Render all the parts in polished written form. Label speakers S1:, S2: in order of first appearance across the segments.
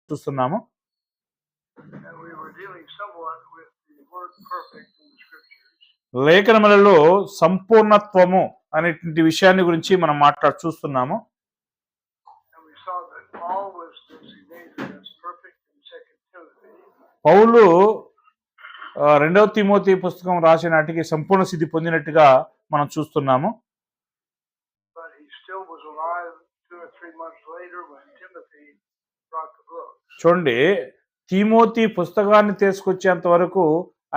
S1: చూస్తున్నాము. లేఖనములలో సంపూర్ణత్వము అనేటువంటి విషయాన్ని గురించి మనం చూస్తున్నాము. పౌలు 2వ తిమోతి పుస్తకం రాసే నాటికి సంపూర్ణ సిద్ధి పొందినట్టుగా మనం చూస్తున్నాము. చూడండి, తిమోతి పుస్తకాన్ని తీసుకొచ్చేంత వరకు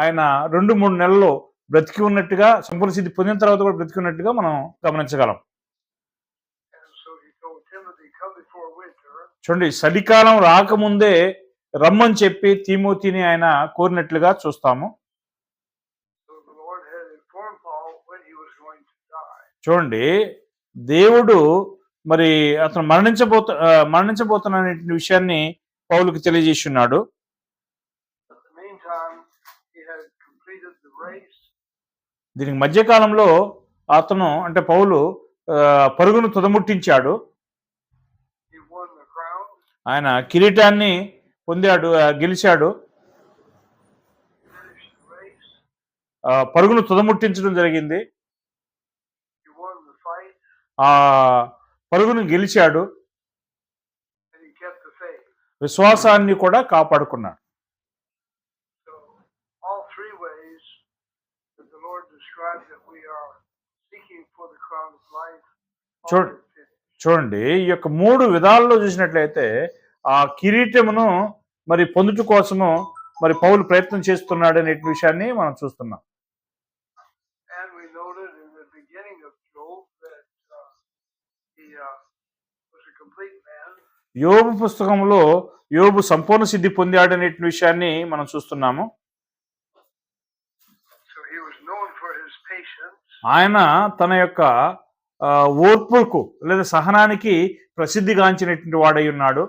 S1: ఆయన 2-3 నెలల్లో బ్రతికి ఉన్నట్టుగా, సంపూర్ణ సిద్ధి పొందిన తర్వాత కూడా బ్రతికి ఉన్నట్టుగా మనం గమనించగలం. చూడండి, చలికాలం రాకముందే రమ్మని చెప్పి తిమోతిని ఆయన కోరినట్లుగా చూస్తాము. చూడండి, దేవుడు మరి అతను మరణించబోతున్న విషయాన్ని పౌలుకు తెలియజేస్తున్నాడు. దీనికి మధ్యకాలంలో అతను అంటే పౌలు పరుగును తుదముట్టించాడు. ఆయన కిరీటాన్ని పొందాడు, గెలిచాడు. పరుగును తుదముట్టించడం జరిగింది. ఆ పరుగును గెలిచాడు, విశ్వాసాన్ని కూడా కాపాడుకున్నాడు. చూడండి, ఈ యొక్క 3 విధాల్లో చూసినట్లయితే ఆ కిరీటమును మరి పొందుట కోసము మరి పౌలు ప్రయత్నం చేస్తున్నాడు అనే విషయాన్ని మనం చూస్తున్నాం. యోబు పుస్తకంలో యోబు సంపూర్ణ సిద్ధి పొందాడు అనే విషయాన్ని మనం చూస్తున్నాము. ఆయన తన యొక్క ఓర్పుకు లేదా సహనానికి ప్రసిద్ధిగాంచినటువంటి వాడై ఉన్నాడు.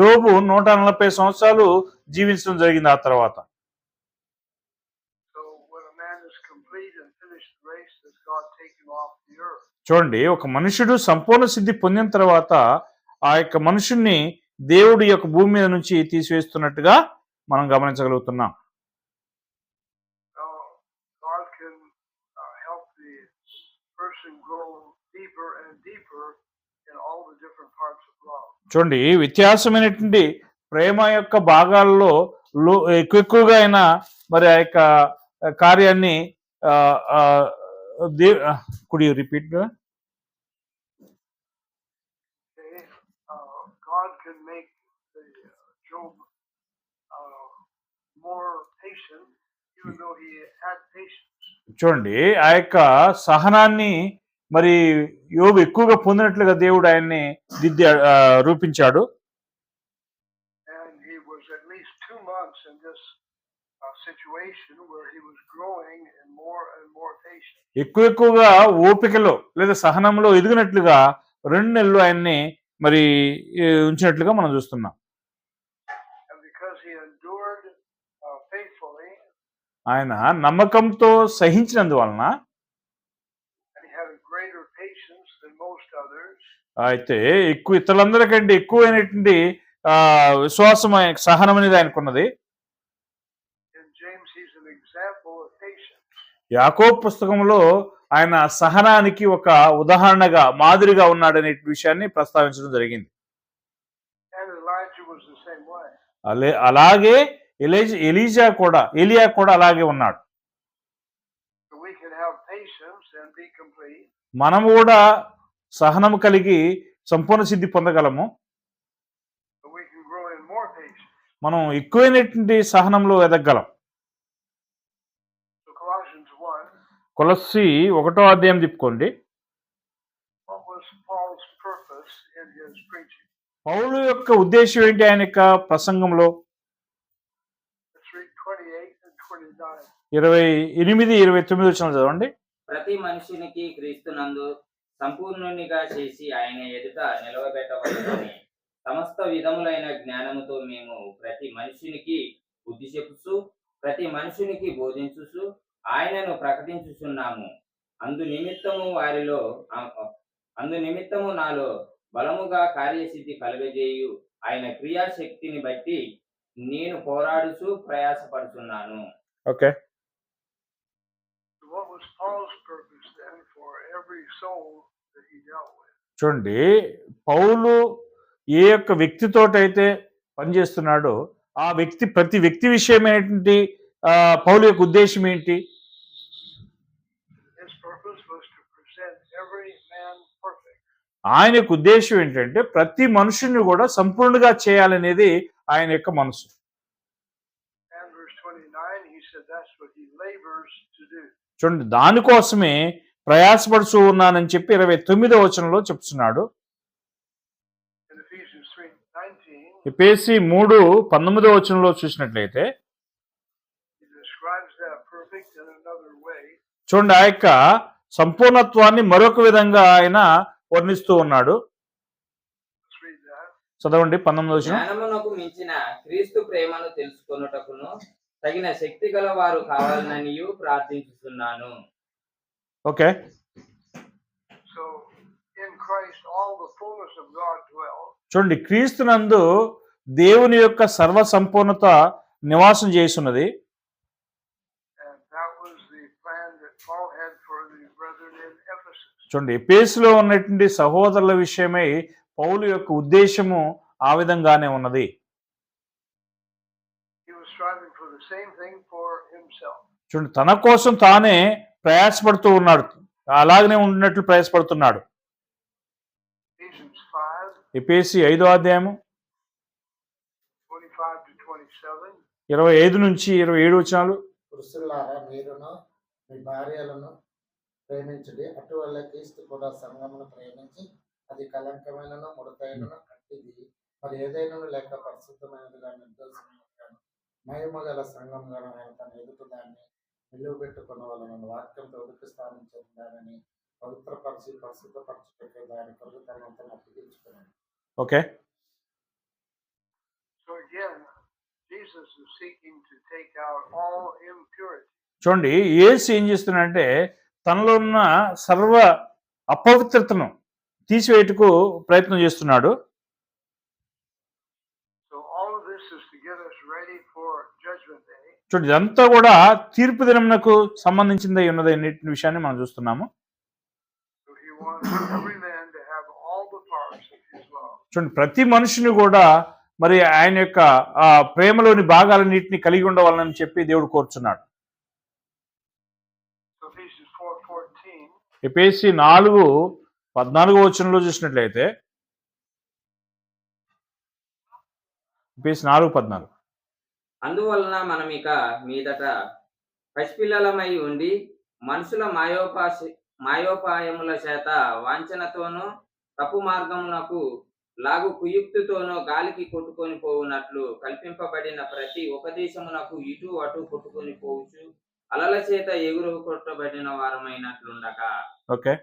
S1: యోబు 140 సంవత్సరాలు జీవించడం జరిగింది. ఆ తర్వాత చూడండి, ఒక మనుషుడు సంపూర్ణ సిద్ధి పొందిన తర్వాత ఆ యొక్క మనుషుణ్ణి దేవుడి యొక్క భూమి మీద నుంచి తీసివేస్తున్నట్టుగా మనం గమనించగలుగుతున్నాం. చూడండి, వ్యత్యాసమైనటువంటి ప్రేమ యొక్క భాగాల్లో ఎక్కువగా అయినా మరి ఆ యొక్క కార్యాన్ని could you repeat that? God can make the Job more patient even though he had patience. చూడండి, ఆ యొక్క సహనాన్ని మరి యోబు ఎక్కువగా పొందినట్లుగా దేవుడు ఆయన్ని రూపించాడు. And he was at least 2 months in this situation where he was growing and more patient. ఎక్కువగా ఓపికలో లేదా సహనంలో ఎదిగినట్లుగా 2 నెలలు ఆయన్ని మరి ఉంచినట్లుగా మనం చూస్తున్నాం. ఆయన నమ్మకంతో సహించినందువలన అయితే ఇతరులందరికంటే ఎక్కువైనటువంటి విశ్వాసం, సహనం అనేది ఆయనకున్నది. యాకోబు పుస్తకంలో ఆయన సహనానికి ఒక ఉదాహరణగా, మాదిరిగా ఉన్నాడనే విషయాన్ని ప్రస్తావించడం జరిగింది. అలాగే ఎలియా కూడా అలాగే ఉన్నాడు. మనము కూడా సహనము కలిగి సంపూర్ణ సిద్ధి పొందగలము. మనం ఎక్కువైనటువంటి సహనంలో ఎదగలం. కొలస్సీ 1వ అధ్యాయం తిప్పుకోండి. పౌలు యొక్క ఉద్దేశం ఏంటి ఆయన యొక్క ప్రసంగంలో? 28-29 వచనాలు చదవండి.
S2: ప్రతి మనిషినికి క్రీస్తునందు సంపూర్ణునిగా చేసి ఆయన ఎదుట నిలవబెట్టవలెనని సమస్త విధములైన జ్ఞానముతో మేము ప్రతి మనిషినికి బుద్ధి చెప్పుచు ప్రతి మనుషునికి బోధించుచు ఆయనను ప్రకటించుచున్నాము. అందు నిమిత్తము నాలో బలముగా కార్యసిద్ధి కలుగజేయు ఆయన క్రియాశక్తిని బట్టి నేను పోరాడుచు ప్రయాసపడుతున్నాను.
S1: Okay.
S3: What was Paul's purpose then for every soul that he dealt with?
S1: చూడండి, పౌలు ఏ యొక్క వ్యక్తితోటైతే పనిచేస్తున్నాడో ఆ వ్యక్తి ప్రతి వ్యక్తి విషయమైనటువంటి పౌలు యొక్క ఉద్దేశం ఏంటి?
S3: His purpose was to present every man perfect.
S1: ఆయన యొక్క ఉద్దేశం ఏంటంటే ప్రతి మనుషుని కూడా సంపూర్ణంగా చేయాలనేది ఆయన యొక్క మనసు.
S3: And verse 29, he said that's what he labors to do.
S1: చూడండి, దానికోసమే ప్రయాసపడుతూ ఉన్నానని చెప్పి 29వ వచనంలో చెప్తున్నాడు.
S3: In Ephesians 3:19,
S1: ఎఫెసీ 3:19వ వచనంలో చూసినట్లయితే
S3: he describes that perfect in another way.
S1: చూడండి, ఆ యొక్క సంపూర్ణత్వాన్ని మరొక విధంగా ఆయన వర్ణిస్తూ ఉన్నాడు.
S3: Let's read that.
S1: చదవండి 19వ వచనం.
S2: జ్ఞానమునకు మించిన క్రీస్తు ప్రేమను తెలుసుకొనుటకును తగిన శక్తి గల వారు కావాలనియు ప్రార్థించుతున్నాను.
S1: Okay.
S3: So in Christ all the fullness of God dwells.
S1: చూడండి, క్రీస్తునందు దేవుని యొక్క సర్వ సంపూర్ణత నివాసం చేస్తున్నది.
S3: And that was the plan that Paul had for the brethren in Ephesus.
S1: చూడండి, ఎఫెసులో ఉన్నటువంటి సహోదరుల విషయమై పౌలు యొక్క ఉద్దేశము ఆ విధంగానే ఉన్నది.
S3: He was striving for the same thing for himself.
S1: చూడండి, తన కోసం తానే ప్రయాసపడుతూ ఉన్నాడు, అలాగనే ఉండినట్లు ప్రయాసపడుతున్నాడు.
S3: Ephesians 5,
S1: ఎఫెసీ 5వ అధ్యాయము
S3: 25 to 27.
S1: 25 నుంచి 27 వచనాలు.
S4: పురుషులారా, మీరును మీ భార్యలను ప్రేమించుడి. అటువల్ల క్రీస్తు కూడా సంఘమును ప్రేమించి అది కలంకమైనను ముడతైనను కట్టిది మరి ఏదైనా లేక పరిశుద్ధమైనదిగా నిర్దోషమైనదిగా మహిమ గల సంఘంగా ఆయన తన ఎదుట దాన్ని నిలువబెట్టుకున్న వాళ్ళను వాక్యంతో ఉడికి స్థానం చెందాలని పవిత్రపరిచి పరిశుద్ధపరచుటకు దాని కొరకు తనంతా అప్పగించుకున్నాడు.
S1: Okay.
S3: So again, Jesus is seeking to take out all impurity.
S1: చూడండి, యేసు ఏం చేస్తున్నాడంటే తనలో ఉన్న సర్వ అపవిత్రతను తీసివేయటకు ప్రయత్నం చేస్తున్నాడు.
S3: So all of this is to get us ready for Judgment Day.
S1: చూడండి, ఇదంతా కూడా తీర్పు దినమునకు సంబంధించింది ఉన్నది అనే విషయాన్ని మనం చూస్తున్నాము.
S3: So he wants every man to have all the parts of his love.
S1: చూడండి, ప్రతి మనుషుని కూడా మరి ఆయన యొక్క ప్రేమలోని భాగాలన్నింటినీ కలిగి ఉండవాలని చెప్పి దేవుడు కోరుచున్నాడు.
S3: So Ephesians 4:14,
S1: ఎఫెసీ 4:14 వచనంలో చూసినట్లయితే ఎఫెసీ 4:14
S2: అందువలన మనం ఇక మీదట పసిపిల్లలమై ఉండి మనుషుల మాయోపాయముల చేత వాంఛనతోనూ తప్పు మార్గమునకు లాగు కుయుక్తితోనూ గాలికి కొట్టుకొని పోవునట్లు కల్పింపబడిన ప్రతి ఉపదేశమునకు ఇటు అటు కొట్టుకొని పోవచ్చు అలల చేత ఎగురు కొట్టబడిన వారమైనట్లుండక.
S1: Okay.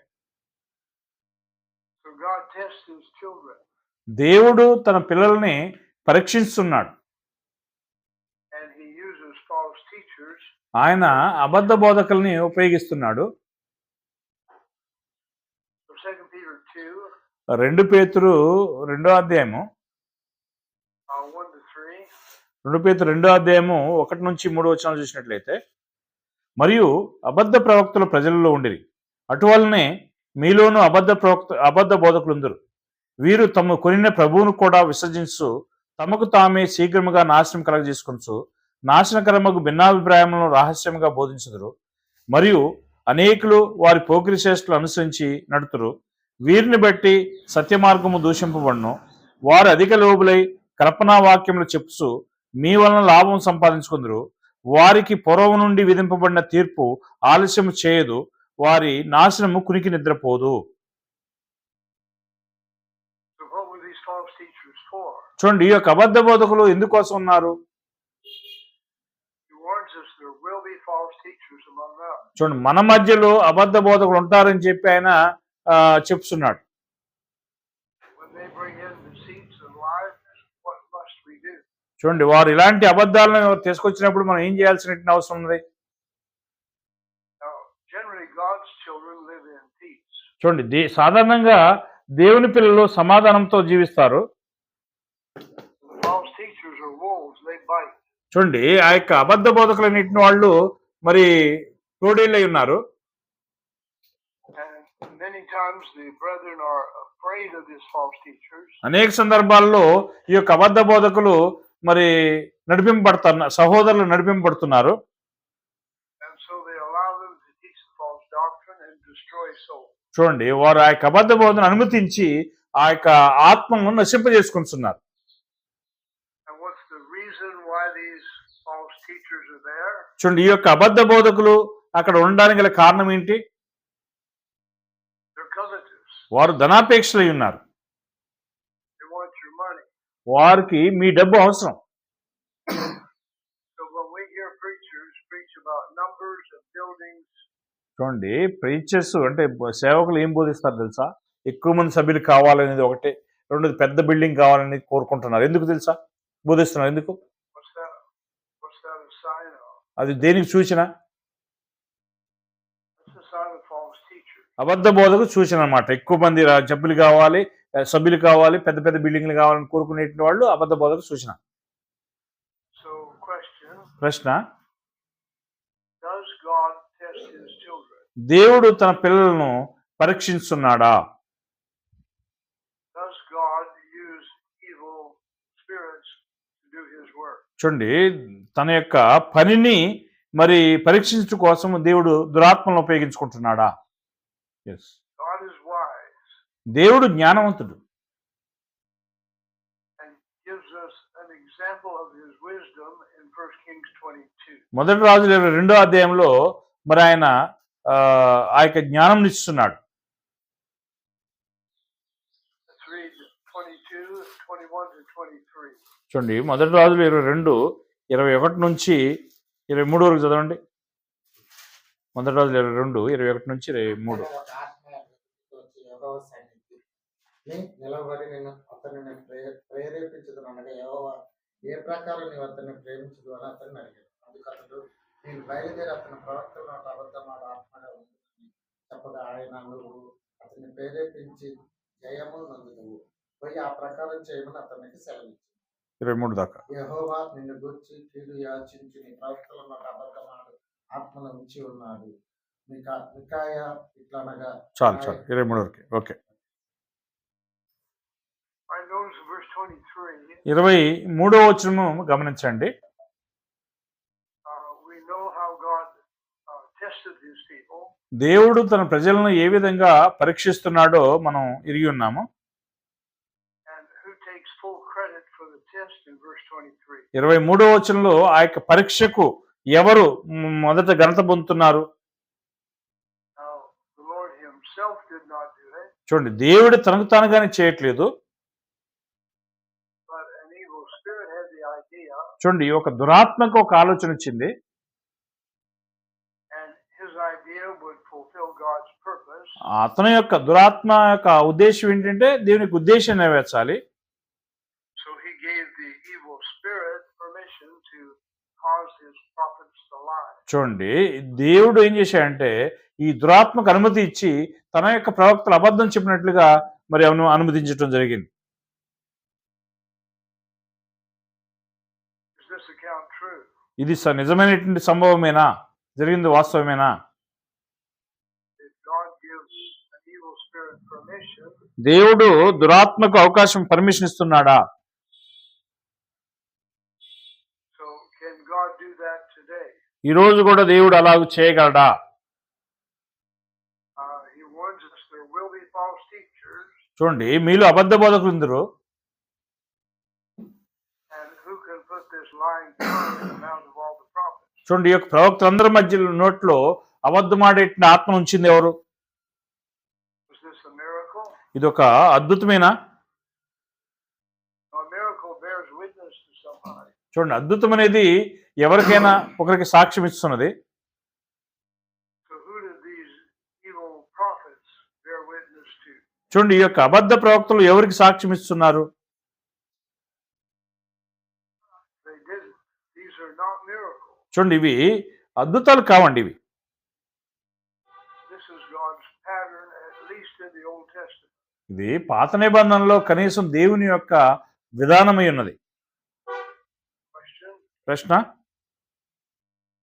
S3: so God tests his children.
S1: దేవుడు తన పిల్లల్ని పరీక్షిస్తున్నాడు.
S3: And he uses false teachers.
S1: ఆయన అబద్ధ బోధకుల్ని ఉపయోగిస్తున్నాడు.
S3: So 2 Peter 2,
S1: 2 పేతురు 2వ అధ్యాయము
S3: 1 to 3.
S1: 2 పేతురు 2వ అధ్యాయము 1 నుంచి 3 వచనాలు చూసినట్లయితే, మరియు అబద్ధ ప్రవక్తలు ప్రజలలో ఉండిరి, అటువలనే మీలోనూ అబద్ధ బోధకులుందరు. వీరు తమ కొనిన ప్రభువును కూడా విసర్జించు తమకు తామే శీఘ్రముగా నాశనం కలగజేసుకొనుచు నాశనకరముకు భిన్నాభిప్రాయములను రహస్యముగా బోధించుదురు. మరియు అనేకులు వారి పోకిరి శ్రేష్ఠులు అనుసరించి నడుతురు. వీరిని బట్టి సత్యమార్గము దూషింపబడును. వారు అధిక లోబులై కల్పనా వాక్యములు చెప్పుచు మీ వలన లాభం సంపాదించుకుందరు. వారికి పూర్వం నుండి విధింపబడిన తీర్పు ఆలస్యము చేయదు. వారి నాశనము కునికి నిద్రపోదు.
S3: So what were these false teachers for?
S1: చూడండి, ఈ యొక్క అబద్ధ బోధకులు ఎందుకోసం ఉన్నారు?
S3: He warns us there will be false teachers among us.
S1: చూడండి, మన మధ్యలో అబద్ధ బోధకులు ఉంటారని చెప్పి ఆయన చెప్తున్నాడు.
S3: When they bring in deceits and lies, what must we do?
S1: చూడండి, వారు ఇలాంటి అబద్ధాలను తీసుకొచ్చినప్పుడు మనం ఏం చేయాల్సిన అవసరం ఉంది?
S3: Now, generally God's children
S1: చూడండి, సాధారణంగా దేవుని పిల్లలు సమాధానంతో జీవిస్తారు.
S3: False teachers are wolves, they bite.
S1: చూడండి, ఆ యొక్క అబద్ధ బోధకులన్నింటిని వాళ్ళు మరి తోడేళ్ళై ఉన్నారు.
S3: And many times the brethren are afraid of these false teachers.
S1: అనేక సందర్భాల్లో ఈ యొక్క అబద్ధ బోధకులు మరి నడిపింపబడుతున్నారు, సహోదరులు నడిపింపబడుతున్నారు.
S3: And so they allow them to teach the false doctrine and destroy souls.
S1: చూడండి, వారు ఆ యొక్క అబద్ధ బోధను అనుమతించి ఆ యొక్క ఆత్మను నశింపజేసుకుంటున్నారు.
S3: And what's the reason why these false teachers are there?
S1: చూడండి, ఈ యొక్క అబద్ధ బోధకులు అక్కడ ఉండడానికి గల కారణం ఏంటి?
S3: They're covetous.
S1: వారు ధనాపేక్షలై ఉన్నారు.
S3: They want your money.
S1: వారికి మీ డబ్బు అవసరం.
S3: So when we hear preachers preach about numbers of buildings,
S1: చూడండి, ప్రీచర్స్ అంటే సేవకులు ఏం బోధిస్తారు తెలుసా? ఎక్కువ మంది సభ్యులు కావాలనేది ఒకటే, రెండోది పెద్ద బిల్డింగ్ కావాలని కోరుకుంటున్నారు. ఎందుకు తెలుసా బోధిస్తున్నారు? ఎందుకు?
S3: what's that a sign of?
S1: అది దేనికి సూచన?
S3: It's a sign of false teachers.
S1: అబద్ధ బోధకు సూచన అన్నమాట. ఎక్కువ మంది సభ్యులు కావాలి, పెద్ద పెద్ద బిల్డింగ్లు కావాలని కోరుకునే వాళ్ళు అబద్ధ బోధకు సూచన.
S3: So question,
S1: ప్రశ్న,
S3: does God test his children?
S1: దేవుడు తన పిల్లలను పరీక్షిస్తున్నాడా?
S3: Does God use evil spirits to do his work?
S1: చూడండి, తన యొక్క పనిని మరి పరీక్షించడం కోసం దేవుడు దురాత్మలను ఉపయోగించుకుంటున్నాడా? ఎస్.
S3: God is wise
S1: దేవుడు జ్ఞానవంతుడు.
S3: and gives us an example of his wisdom in 1 Kings 22.
S1: మొదటి రాజుల 22వ అధ్యాయంలో మరి ఆయన ఆ యొక్క జ్ఞానం ఇస్తున్నాడు.
S3: Let's read 22, 21 to 23.
S1: చూడండి, మొదటి రాజులు 22, 21 నుంచి 23 వరకు చదవండి. మొదటి రాజులు 22, 21 నుంచి 23.
S4: ఒక ఆత్మ వచ్చి యెహోవా సన్నిధిని నిలబడి నేను అతనిని ప్రేరేపించదు అనగా యెహోవా ఏ ప్రకారం నీవు అతన్ని ప్రేమించదు అని అతన్ని అడిగాడు. అందుకు అతడు నేను బయలుదేరి అతని ప్రవర్తన అబద్ధమాడ ఆత్మగా ఉంది చెప్పగా ఆయన నువ్వు అతన్ని ప్రేరేపించి జయము నందుదువు పోయి ఆ ప్రకారం చేయమని అతనికి సెలవిచ్చింది.
S1: 23 దాకా.
S4: యెహోవా నిన్ను గూర్చి కీడు యాచించి నీ ప్రవర్తనలో అబద్ధమాడు ఆత్మను ఉంచి ఉన్నాడు. మికాయ ఇట్లనగా
S1: చాలు 23 వరకు. Okay.
S3: I notice in verse 23,
S1: 23వ వచనము గమనించండి.
S3: we know how God tested his people.
S1: దేవుడు తన ప్రజలను ఏ విధంగా పరీక్షిస్తున్నాడో మనం ఎరిగి ఉన్నాము.
S3: And who takes full credit for the test in verse 23.
S1: 23వ వచనంలో ఆ యొక్క పరీక్షకు ఎవరు మొదట ఘనత పొందుతున్నారు?
S3: Now, the Lord himself did not do it,
S1: చూడండి, దేవుడు తనకు తానుగానే చేయట్లేదు.
S3: but an evil spirit had the idea,
S1: చూడండి, ఒక దురాత్మకు ఒక ఆలోచన వచ్చింది.
S3: and his idea would fulfill God's purpose.
S1: అతని యొక్క దురాత్మ యొక్క ఉద్దేశం ఏంటంటే దేవుని యొక్క ఉద్దేశం నెరవేర్చాలి.
S3: So he gave the evil spirit permission to cause his prophets to lie.
S1: చూడండి, దేవుడు ఏం చేశాడంటే ఈ దురాత్మకు అనుమతి ఇచ్చి తన యొక్క ప్రవక్తలు అబద్ధం చెప్పినట్లుగా మరి అనుమతించడం జరిగింది.
S3: Is this account true?
S1: ఇది నిజమైనటువంటి సంభవమేనా? జరిగింది వాస్తవమేనా?
S3: Did God give an evil spirit permission?
S1: దేవుడు దురాత్మకు అవకాశం permission ఇస్తున్నాడా?
S3: So can God do that today?
S1: ఈ రోజు కూడా దేవుడు అలాగ చేయగలడా?
S3: He warns us there will be false teachers,
S1: చూడండి, మీలో అబద్ధ బోధకులు ఉందరు.
S3: and who can put this lying tongue in the mouth of all the prophets?
S1: చూడండి, ఈ యొక్క ప్రవక్తలందరి మధ్య నోట్లో అబద్ధమాడేటిన ఆత్మ ఉంచింది ఎవరు?
S3: Was this a miracle?
S1: ఇది ఒక అద్భుతమేనా?
S3: No, a miracle bears witness to somebody.
S1: చూడండి, అద్భుతం అనేది ఎవరికైనా ఒకరికి సాక్ష్యం ఇస్తున్నది.
S3: So who did these evil prophets bear witness to?
S1: చూడండి, ఈ యొక్క అబద్ధ ప్రవక్తలు ఎవరికి సాక్ష్యం ఇస్తున్నారు?
S3: They didn't. These are not miracles.
S1: చూడండి, ఇవి అద్భుతాలు కావండి. ఇవి
S3: This is God's pattern, at least least in the Old Testament.
S1: ఇది పాత నిబంధనలో కనీసం దేవుని యొక్క విధానమై ఉన్నది.
S3: Question:
S1: ప్రశ్న,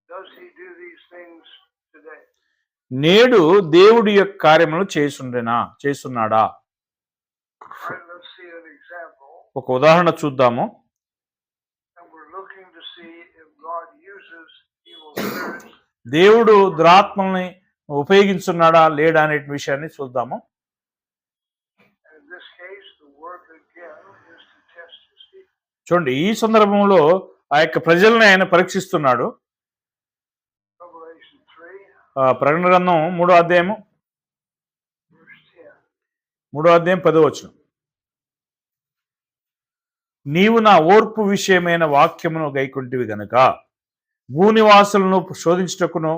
S3: does he do these things today?
S1: నేడు దేవుడి యొక్క కార్యములు చేస్తున్నాడా?
S3: All right, let's see an example.
S1: ఒక ఉదాహరణ చూద్దాము.
S3: And we're looking to see if God uses evil spirits.
S1: దేవుడు దురాత్మల్ని ఉపయోగిస్తున్నాడా లేడా అనే విషయాన్ని చూద్దాము.
S3: And in this case, the work again is to test his people.
S1: చూడండి, ఈ సందర్భంలో ఆ యొక్క ప్రజల్ని ఆయన పరీక్షిస్తున్నాడు.
S3: Revelation 3,
S1: ప్రకటన గ్రంథం 3వ అధ్యాయము
S3: verse 10.
S1: 3వ అధ్యాయం 10వ వచనం. నీవు నా ఓర్పు విషయమైన వాక్యమును గైకొంటివి గనుక భూనివాసులను శోధించుటకును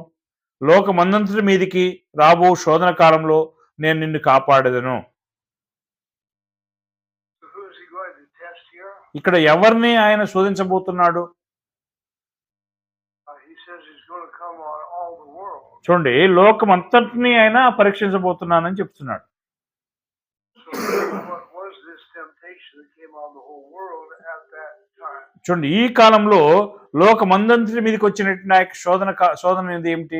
S1: లోకమందంతటి మీదికి రాబో శోధన కాలంలో నేను నిన్ను కాపాడేదను.
S3: So who is he going to test here?
S1: ఇక్కడ ఎవరిని ఆయన శోధించబోతున్నాడు?
S3: He says he's going to come on all the world.
S1: చూడండి, లోకమంతటిని ఆయన పరీక్షించబోతున్నానని చెప్తున్నాడు.
S3: So what was this temptation that came on the whole world at that time?
S1: చూడండి, ఈ కాలంలో లోకమందంతటి మీదకి వచ్చినట్టు ఆ యొక్క శోధన అనేది ఏమిటి?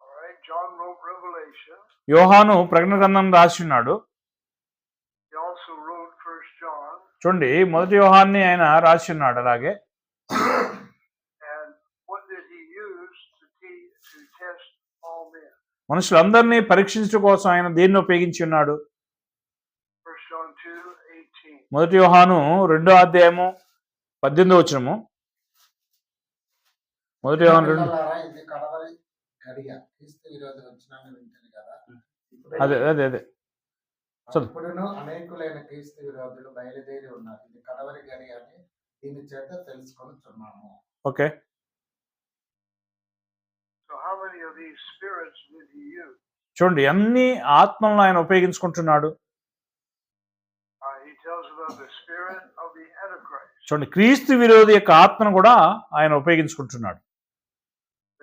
S3: All right, John wrote Revelation.
S1: యోహాను ప్రకటన గ్రంథం రాసి ఉన్నాడు.
S3: He also wrote 1 John.
S1: చూడండి, మొదటి యోహాన్ని ఆయన రాసి ఉన్నాడు. అలాగే
S3: And what did he use to test all men?
S1: మనుషులందరినీ పరీక్షించడం కోసం ఆయన దేన్ని ఉపయోగించి ఉన్నాడు?
S3: 1 John 2:18.
S1: మొదటి యోహాను 2వ అధ్యాయము 18వ వచనము. మొదటి యోహాను 2.
S4: పిల్లలారా, ఇది కడవరి గడియ, క్రీస్తు విరోధులు వచ్చినాన్ని వింటుంది కదా.
S1: అదే చదువు.
S4: ఇప్పుడును అనేకులైన క్రీస్తు విరోధులు బయలుదేరి ఉన్నారు. ఇది కడవరి గడియ అని దీని చేత తెలుసుకొనుచున్నాము.
S1: Okay,
S3: So how many of these spirits did he use?
S1: చూడండి, అన్ని ఆత్మలను ఆయన ఉపయోగించుకుంటున్నాడు.
S3: He tells about the spirit of the Antichrist.
S1: చూడండి, క్రీస్తు విరోధి యొక్క ఆత్మను కూడా ఆయన ఉపయోగించుకుంటున్నాడు.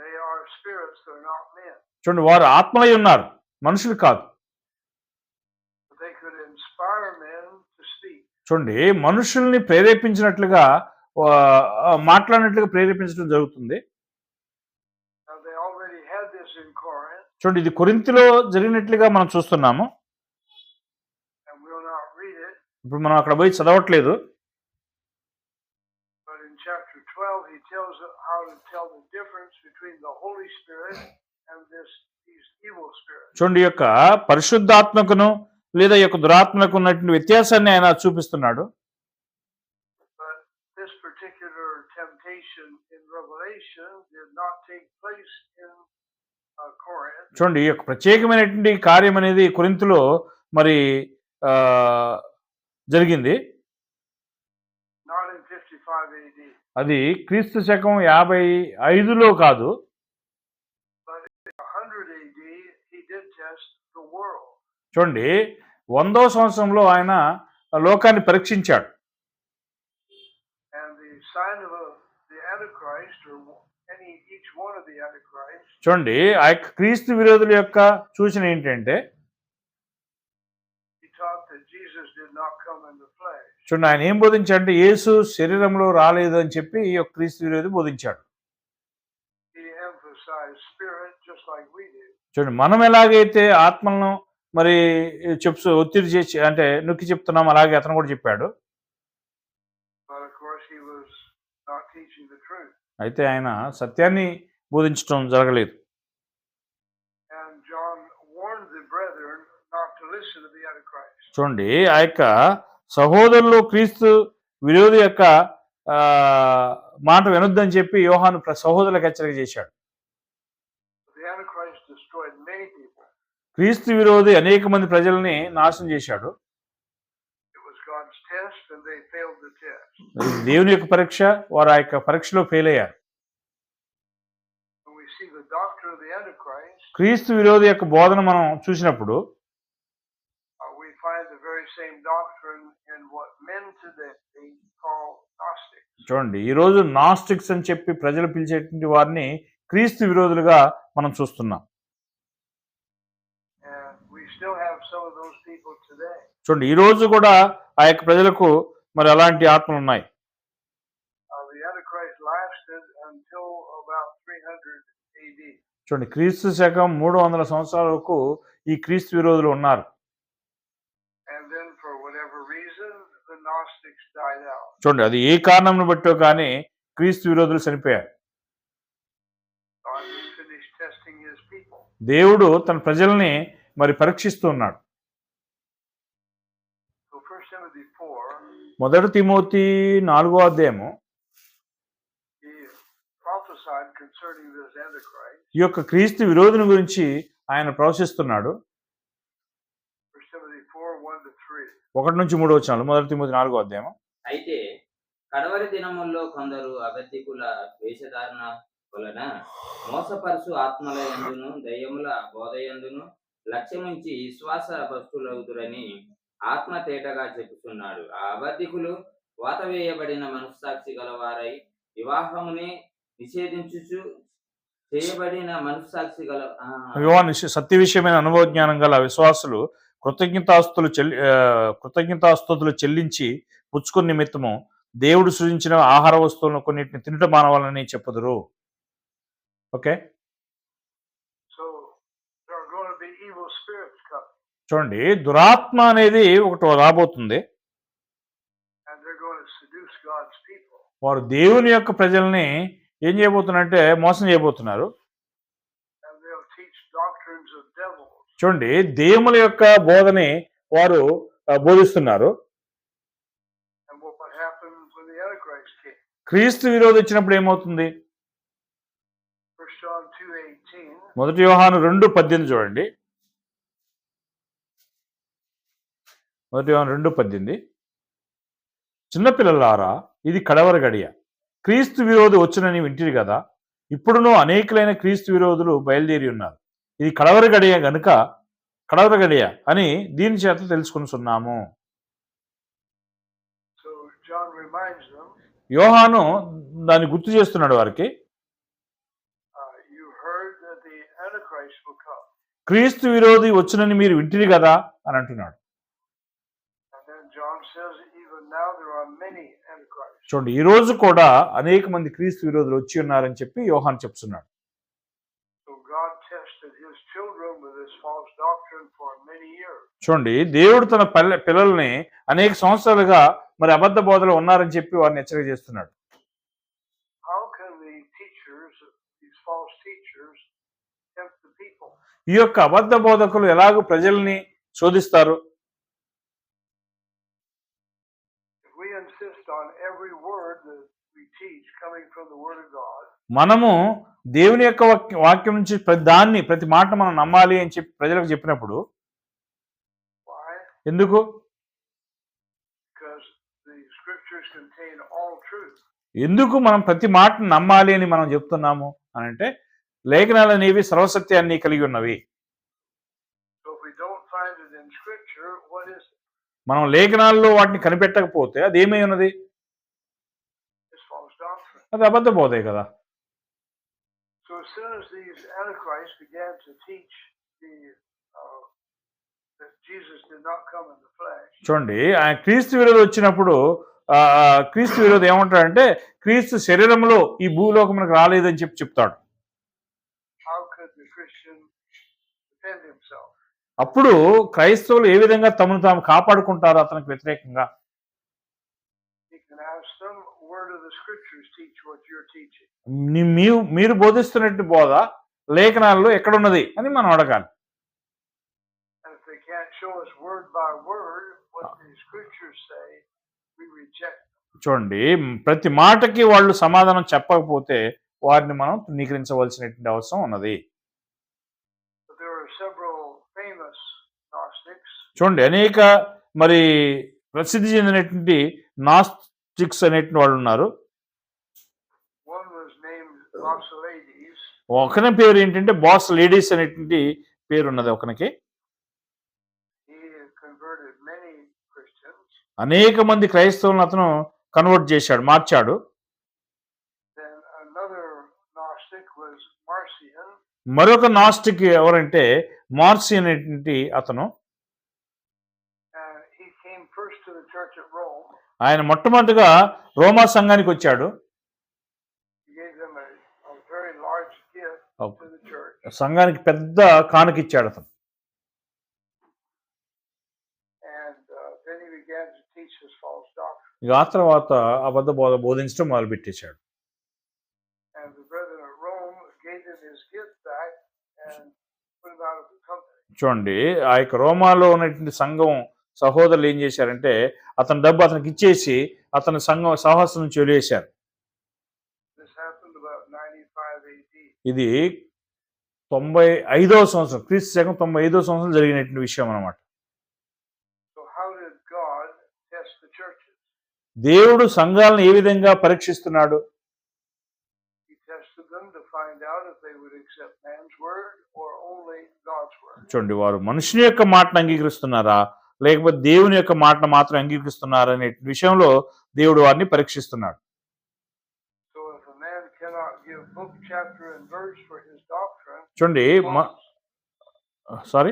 S3: They are spirits, they're not men.
S1: చూడండి, వారు ఆత్మలై ఉన్నారు, మనుషులు కాదు.
S3: But they could inspire men to speak.
S1: చూడండి, మనుషుల్ని ప్రేరేపించినట్లుగా మాట్లాడినట్లుగా ప్రేరేపించడం జరుగుతుంది.
S3: Now they already had this in Corinth,
S1: చూడండి, ఇది కొరింథీలో జరిగినట్లుగా మనం చూస్తున్నాము.
S3: and we'll not read it.
S1: ఇప్పుడు మనం అక్కడ పోయి చదవట్లేదు.
S3: But in chapter 12, he tells how to tell the difference between the Holy Spirit and these evil spirits.
S1: చూడండి, ఈ యొక్క పరిశుద్ధాత్మకును లేదా ఈ యొక్క దురాత్మకు ఉన్నటువంటి వ్యత్యాసాన్ని ఆయన చూపిస్తున్నాడు.
S3: But this particular temptation in Revelation did not take place in Corinth.
S1: చూడండి, ఈ యొక్క ప్రత్యేకమైనటువంటి కార్యం అనేది కొరింథీలో మరి జరిగింది.
S3: Not in 55 AD.
S1: అది క్రీస్తు శకం 55లో కాదు.
S3: But in 100 AD, he did test the world.
S1: చూడండి, 100వ సంవత్సరంలో ఆయన లోకాన్ని పరీక్షించాడు.
S3: And the sign of the Antichrist, or each one of the Antichrists,
S1: చూడండి, ఆ యొక్క క్రీస్తు విరోధుల యొక్క సూచన ఏంటంటే,
S3: he taught that Jesus did not come in the flesh.
S1: చూడండి, ఆయన ఏం బోధించాడంటే యేసు శరీరంలో రాలేదు అని చెప్పి ఈ యొక్క క్రీస్తు విరోధి బోధించాడు.
S3: He emphasized spirit just like we do.
S1: చూడండి, మనం ఎలాగైతే ఆత్మలను మరి ఒత్తిడి చేసి అంటే నొక్కి చెప్తున్నాం, అలాగే అతను కూడా చెప్పాడు.
S3: But of course, he was not teaching the truth.
S1: అయితే ఆయన సత్యాన్ని బోధించడం జరగలేదు.
S3: And John warned the brethren not to listen to the Antichrist.
S1: చూడండి, ఆ యొక్క సహోదరులు క్రీస్తు విరోధి యొక్క మాట వినొద్దని చెప్పి యోహాను సహోదరులకు హెచ్చరిక చేశాడు.
S3: The Antichrist destroyed many people.
S1: క్రీస్తు విరోధి అనేక మంది ప్రజల్ని నాశనం చేశాడు.
S3: It was God's test, and they failed the test.
S1: దేవుని యొక్క పరీక్ష, వారు ఆ యొక్క పరీక్షలో ఫెయిల్ అయ్యారు.
S3: When we see the doctrine of the Antichrist,
S1: క్రీస్తు విరోధి యొక్క బోధన మనం చూసినప్పుడు
S3: we find the very same doctrine in what men today call Gnostics.
S1: చూడండి, ఈరోజు నాస్టిక్స్ అని చెప్పి ప్రజలు పిలిచేటువంటి వారిని క్రీస్తు విరోధులుగా మనం చూస్తున్నాం.
S3: And we still have some of those people today.
S1: చూడండి ఈ రోజు కూడా ఆ యొక్క ప్రజలకు మరి అలాంటి ఆత్మలు ఉన్నాయి.
S3: The Antichrist lasted until about 300 AD.
S1: చూడండి క్రీస్తు శకం 300 సంవత్సరాల వరకు ఈ క్రీస్తు విరోధులు ఉన్నారు.
S3: And then for whatever reason, the Gnostics died out.
S1: చూడండి అది ఏ కారణం బట్టో కానీ క్రీస్తు విరోధులు చనిపోయారు.
S3: God was finished testing his people.
S1: దేవుడు తన ప్రజల్ని మరి పరీక్షిస్తూ ఉన్నాడు.
S3: So 1 Timothy 4,
S1: మొదటి తిమోతి 4వ అధ్యాయము
S3: he prophesied concerning this Antichrist.
S1: ఈ యొక్క క్రీస్తు విరోధుని గురించి ఆయన ప్రవశిస్తున్నాడు.
S3: 1 Timothy 4, 1-3.
S1: 1-3 వచనాలు మొదటి తిమోతి 4వ అధ్యాయము.
S2: అయితే కడవరి దినముల్లో కొందరు అబద్ధికుల వేషధారణ వలన మోసపరుసు ఆత్మల యందును దయ్యముల బోధయందును లక్ష్యముంచి విశ్వాస భ్రష్టులవుదురని ఆత్మ తేటగా చెప్పుతున్నాడు. ఆ అబద్ధికులు వాత వేయబడిన మనస్సాక్షి గలవారై వివాహమునే నిషేధించుచు చేయబడిన మనస్సాక్షి గల
S1: సత్య విషయమైన అనుభవ జ్ఞానం గల విశ్వాసులు కృతజ్ఞతాస్తుతులు చెల్లించి పుచ్చుకుని నిమిత్తము దేవుడు సృజించిన ఆహార వస్తువులను కొన్నిటిని తినట మానవాలని చెప్పుదురు. Okay,
S3: So there are going to be evil spirits coming,
S1: చూడండి దురాత్మ అనేది ఒకటి రాబోతుంది.
S3: and they're going to seduce God's people.
S1: వారు దేవుని యొక్క ప్రజల్ని ఏం చేయబోతున్నారంటే మోసం చేయబోతున్నారు.
S3: And they'll teach doctrines of devils.
S1: చూడండి దేవుల యొక్క బోధని వారు బోధిస్తున్నారు.
S3: And what happened when the Antichrist came?
S1: క్రీస్తు విరోధి వచ్చినప్పుడు ఏమవుతుంది?
S3: 1 John 2:18.
S1: మొదటి యోహాను 2:18 చూడండి. మొదటి యోహాను 2:18 చిన్నపిల్లలారా ఇది కడవర గడియ, క్రీస్తు విరోధి వచ్చునని వింటిరి కదా, ఇప్పుడునూ అనేకులైన క్రీస్తు విరోధులు బయలుదేరి ఉన్నారు. ఇది కడవర గడియ గనుక కడవర గడియ అని దీని చేత తెలుసుకొనుచున్నాము.
S3: So John reminds them,
S1: యోహాను దాన్ని గుర్తు చేస్తున్నాడు వారికి.
S3: you heard that the Antichrist will come.
S1: క్రీస్తు విరోధి వచ్చునని మీరు వింటిరి కదా అని అంటున్నాడు.
S3: And then John says, even now there are many Antichrists.
S1: చూడండి ఈ రోజు కూడా అనేక మంది క్రీస్తు విరోధులు వచ్చి ఉన్నారని చెప్పి యోహాను చెప్తున్నాడు.
S3: So God tested his children with this false doctrine for many years.
S1: చూడండి దేవుడు తన పిల్లల్ని అనేక సంవత్సరాలుగా మరి అబద్ధ బోధలు ఉన్నారని చెప్పి వారిని హెచ్చరిక చేస్తున్నాడు.
S3: How can the teachers, these false teachers, tempt the people?
S1: ఈ యొక్క అబద్ధ బోధకులు ఎలాగో ప్రజల్ని శోధిస్తారు?
S3: If we insist on every word that we teach coming from the Word of God,
S1: మనము దేవుని యొక్క వాక్యం నుంచి ప్రతి మాట మనం నమ్మాలి అని చెప్పి ప్రజలకు చెప్పినప్పుడు
S3: why?
S1: ఎందుకు?
S3: Because the scriptures contain all truth.
S1: ఎందుకు మనం ప్రతి మాటను నమ్మాలి అని మనం చెప్తున్నాము అని అంటే లేఖనాలు అనేవి సర్వసత్యాన్ని కలిగి ఉన్నవి.
S3: So if we don't find it in scripture, what is it?
S1: మనం లేఖనాల్లో వాటిని కనిపెట్టకపోతే అది ఏమై ఉన్నది?
S3: It's false doctrine.
S1: అది అబద్ధ బోధే కదా.
S3: So as soon as these antichrists began to teach that Jesus did not come in the flesh,
S1: చూడండి ఆయన క్రీస్తు విరోధి వచ్చినప్పుడు క్రీస్తు విరోధి ఏమంటాడంటే క్రీస్తు శరీరంలో ఈ భూలోకమునకు రాలేదని చెప్తాడు.
S3: how could the Christian defend himself?
S1: అప్పుడు క్రైస్తవులు ఏ విధంగా తమను తాము కాపాడుకుంటారో అతనికి వ్యతిరేకంగా?
S3: He can ask them, where do the scriptures teach what you're teaching?
S1: మీరు బోధిస్తున్నట్టు బోధ లేఖనాల్లో ఎక్కడున్నది అని మనం అడగాలి.
S3: And if they can't show us word by word what the scriptures say, we reject them.
S1: చూడండి ప్రతి మాటకి వాళ్ళు సమాధానం చెప్పకపోతే వారిని మనం తృణీకరించవలసినటువంటి అవసరం ఉన్నది.
S3: But there are several famous Gnostics.
S1: చూడండి అనేక మరి ప్రసిద్ధి చెందినటువంటి నాస్టిక్స్ అనేటువంటి వాళ్ళు ఉన్నారు.
S3: One was named Basileides.
S1: ఒకరి పేరు ఏంటంటే బాస్ లేడీస్ అనేటువంటి పేరు ఉన్నది ఒకరికి.
S3: He converted many Christians.
S1: అనేక మంది క్రైస్తవులను అతను కన్వర్ట్ చేశాడు, మార్చాడు.
S3: Then another Gnostic was Marcion.
S1: మరొక నాస్టిక్ ఎవరంటే మార్సి అనేటువంటి అతను.
S3: And he came first to the church at Rome.
S1: ఆయన మొట్టమొదటిగా రోమా సంఘానికి వచ్చాడు.
S3: He gave them a very large gift to the church.
S1: సంఘానికి పెద్ద కానుకిచ్చాడు అతను.
S3: And then he began to teach his false doctrine.
S1: ఇక ఆ తర్వాత అబద్ధ బోధించడం మొదలుపెట్టేశాడు.
S3: And the brethren at Rome gave him his gift back and put him out of the company.
S1: చూడండి, ఆ యొక్క రోమాలో ఉన్నటువంటి సంఘం సహోదరులు ఏం చేశారంటే అతని డబ్బు అతనికి ఇచ్చేసి అతని సంఘం సహవాసం నుంచి వదిలేశారు.
S3: This happened about 95 AD.
S1: ఇది 95వ సంవత్సరం, క్రీస్తు శకం 95వ సంవత్సరం జరిగినటువంటి విషయం అన్నమాట.
S3: So how did God test the churches?
S1: దేవుడు సంఘాలను ఏ విధంగా పరీక్షిస్తున్నాడు?
S3: He tested them to find out if they would accept man's word or only God's word.
S1: చూడండి, వారు మనుషుని యొక్క మాటను అంగీకరిస్తున్నారా లేకపోతే దేవుని యొక్క మాటను మాత్రం అంగీకరిస్తున్నారా అనే విషయంలో దేవుడు వారిని పరీక్షిస్తున్నాడు.
S3: So if a man cannot give book, chapter, and verse for his doctrine,
S1: చూడండి, sorry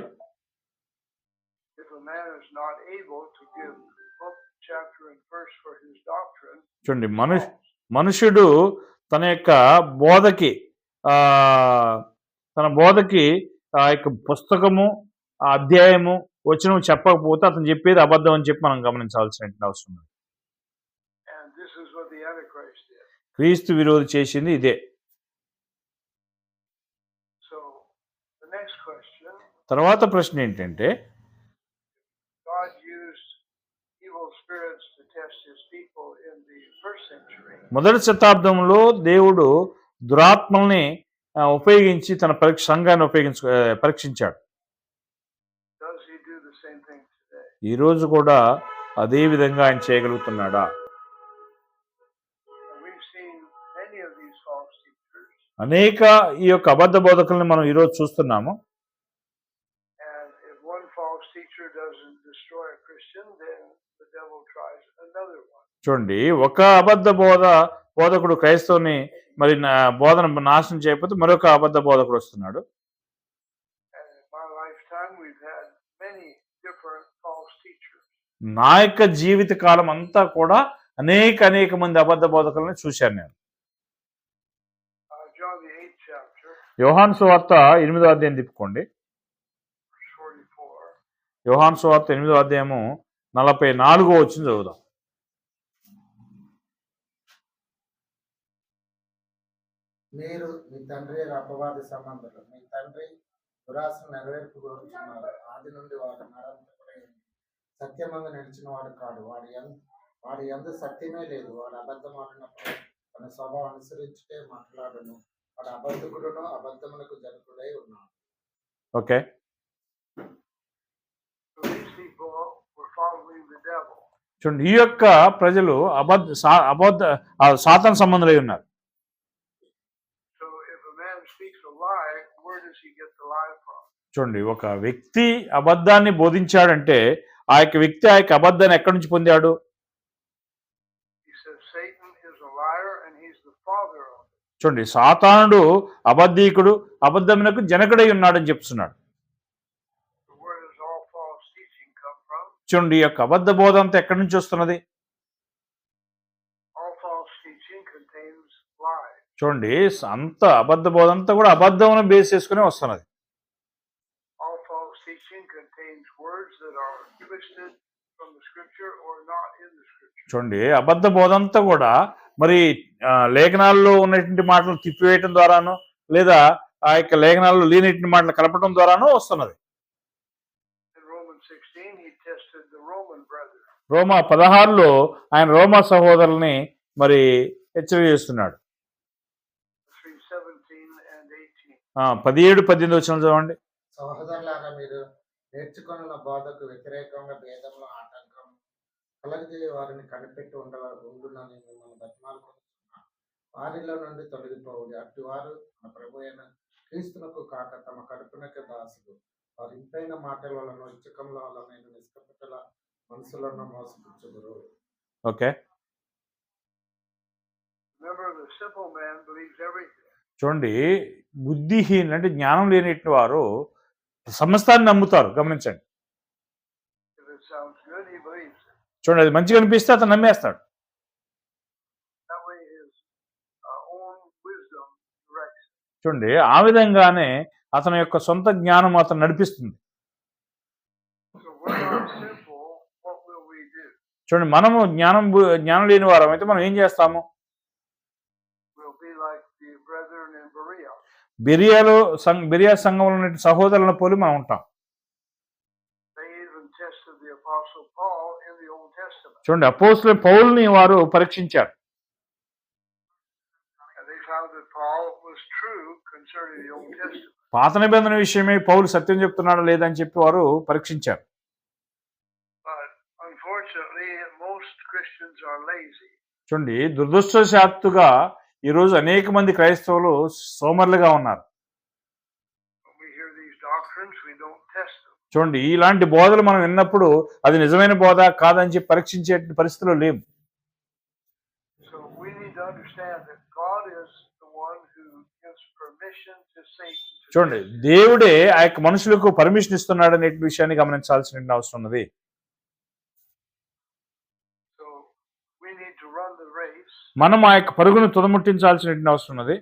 S3: if a man is not able to give book, chapter, and verse for his doctrine,
S1: చూడండి, మనుషుడు తన యొక్క బోధకి ఆ యొక్క పుస్తకము, ఆ అధ్యాయము, వచనం చెప్పకపోతే అతను చెప్పేది అబద్ధం అని చెప్పి మనం గమనించాల్సిన అవసరం ఉంది.
S3: and this is what the Antichrist did.
S1: క్రీస్తు విరోధి చేసింది ఇదే.
S3: So the next question,
S1: తర్వాత ప్రశ్న ఏంటంటే,
S3: God used evil spirits to test his people in the first century.
S1: మొదటి శతాబ్దంలో దేవుడు దురాత్మల్ని ఉపయోగించి తన సంఘాన్ని పరీక్షించాడు.
S3: Does he do the same thing today?
S1: ఈ రోజు కూడా అదే విధంగా ఆయన చేయగలుగుతున్నాడా?
S3: We've seen many of these false teachers,
S1: అనేక ఈ యొక్క అబద్ధ బోధకుల్ని మనం ఈరోజు చూస్తున్నాము.
S3: and if one false teacher doesn't destroy a Christian, then the devil tries another one.
S1: చూడండి, ఒక అబద్ధ బోధకుడు క్రైస్తవుని మరి బోధన నాశనం చేయకపోతే మరొక అబద్ధ బోధకుడు వస్తున్నాడు.
S3: And in my lifetime, we've had many different false teachers.
S1: నా యొక్క జీవిత కాలం అంతా కూడా అనేక మంది అబద్ధ బోధకులను చూశాను నేను.
S3: John the 8th chapter,
S1: యోహాను సువార్త 8వ అధ్యాయం తిప్పుకోండి.
S3: verse 44.
S1: యోహాను సువార్త 8వ అధ్యాయము 44వ వచనం చదువుదాం.
S4: మీరు మీ తండ్రి అపవాది సంబంధులు, మీ తండ్రి దురాశను నెరవేర్పు కోరుతున్నారు. ఆది నుండి వాడు నరంతకుడై సత్యమందు నిలిచిన వాడు కాడు. వాడి యందు సత్యమే లేదు. వాడు అబద్ధం ఆడినప్పుడు తన స్వభావం అనుసరించుటే మాట్లాడును. వాడు అబద్ధకుడును అబద్ధమునకు జనకుడై ఉన్నాడు.
S1: Okay,
S3: So these people were following the devil.
S1: చూడండి, ఈ యొక్క ప్రజలు సాతాను సంబంధులై ఉన్నారు.
S3: So if a man speaks a lie, where does he get the lie from?
S1: చూడండి, ఒక వ్యక్తి అబద్ధాన్ని బోధించాడంటే ఆ యొక్క వ్యక్తి ఆ యొక్క అబద్ధాన్ని ఎక్కడి నుంచి పొందాడు?
S3: He says Satan is a liar and he's the father of it.
S1: చూడండి, సాతానుడు అబద్ధీకుడు, అబద్ధమునకు జనకుడై ఉన్నాడని చెప్తున్నాడు.
S3: So where does all false teaching come from?
S1: చూడండి, ఈ యొక్క అబద్ధ బోధ అంతా ఎక్కడి నుంచి వస్తున్నది?
S3: All false teaching contains lies.
S1: చూడండి, అంత అబద్ధ బోధ అంతా కూడా అబద్ధమును బేస్ చేసుకునే వస్తున్నది.
S3: All false teaching contains words that are twisted from the scripture or not in the scripture.
S1: చూడండి, అబద్ధ బోధ అంతా కూడా మరి లేఖనాల్లో ఉన్నటువంటి మాటలు తిప్పివేయటం ద్వారాను లేదా ఆ యొక్క లేఖనాల్లో లేనటువంటి మాటలు కలపడం ద్వారాను వస్తున్నది.
S3: In Romans 16, he tested the Roman brethren.
S1: రోమా 16లో ఆయన రోమా సహోదరుల్ని మరి హెచ్చరిక చేస్తున్నాడు.
S3: 3:17 and 18.
S1: 17-18 వచనం చదవండి.
S4: సహోదరులారా, మీరు నేర్చుకున్న బోధకు వ్యతిరేకంగా భేదంలో ఆటంకం కలగజేయ వారిని కనిపెట్టి ఉండునని మిమ్మల్ని బతిమాలుకుంటున్నాను. వారిలో నుండి తొలగిపోవుడి. అట్టి వారు మన ప్రభు అయిన క్రీస్తునకు కాక తమ కడుపునకు దాసులు. వారి ఇంపైన మాటల వలన ఇచ్చకముల వలన నిష్కపటుల మనసులను మోసపుచ్చుదురు.
S1: Okay,
S3: Remember, the simple man believes everything.
S1: చూడండి, బుద్ధిహీనులు అంటే జ్ఞానం లేనిటువంటి వారు సమస్తాన్ని నమ్ముతారు. గమనించండి.
S3: If it sounds good, he believes it.
S1: చూడండి, అది మంచిగా అనిపిస్తే అతను నమ్మేస్తాడు.
S3: That way his own wisdom directs him.
S1: చూడండి, ఆ విధంగానే అతని యొక్క సొంత జ్ఞానం అతను నడిపిస్తుంది.
S3: So we're not simple. What will we do?
S1: చూడండి, మనము జ్ఞానం లేని వారం అయితే మనం ఏం చేస్తాము?
S3: We'll be like the brethren in Berea.
S1: Beriah సంఘంలో ఉన్న సహోదరులను పోలి మనం ఉంటాం.
S3: They even tested the Apostle Paul in the Old Testament.
S1: చూడండి, అపోస్తలుడైన పౌలుని వారు పరీక్షించారు.
S3: And they found that Paul was true concerning the Old Testament.
S1: పాత నిబంధన విషయమే పౌలు సత్యం చెప్తున్నాడా లేదని చెప్పి వారు పరీక్షించారు.
S3: But unfortunately, most Christians are lazy.
S1: చూడండి, దురదృష్టవశాత్తుగా ఈరోజు అనేక మంది క్రైస్తవులు సోమరులుగా ఉన్నారు.
S3: When we hear these doctrines, we don't test them.
S1: చూడండి, ఇలాంటి బోధలు మనం విన్నప్పుడు అది నిజమైన బోధ కాదని చెప్పి పరీక్షించే పరిస్థితులు లేవు.
S3: So we need to understand that God is the one who gives permission to Satan.
S1: చూడండి, దేవుడే ఆ యొక్క మనుషులకు పర్మిషన్ ఇస్తున్నాడు అనే విషయాన్ని గమనించాల్సిన అవసరం ఉన్నది.
S3: So we need to run the race,
S1: మనం ఆ యొక్క పరుగును తుదముట్టించాల్సిన అవసరం ఉన్నది.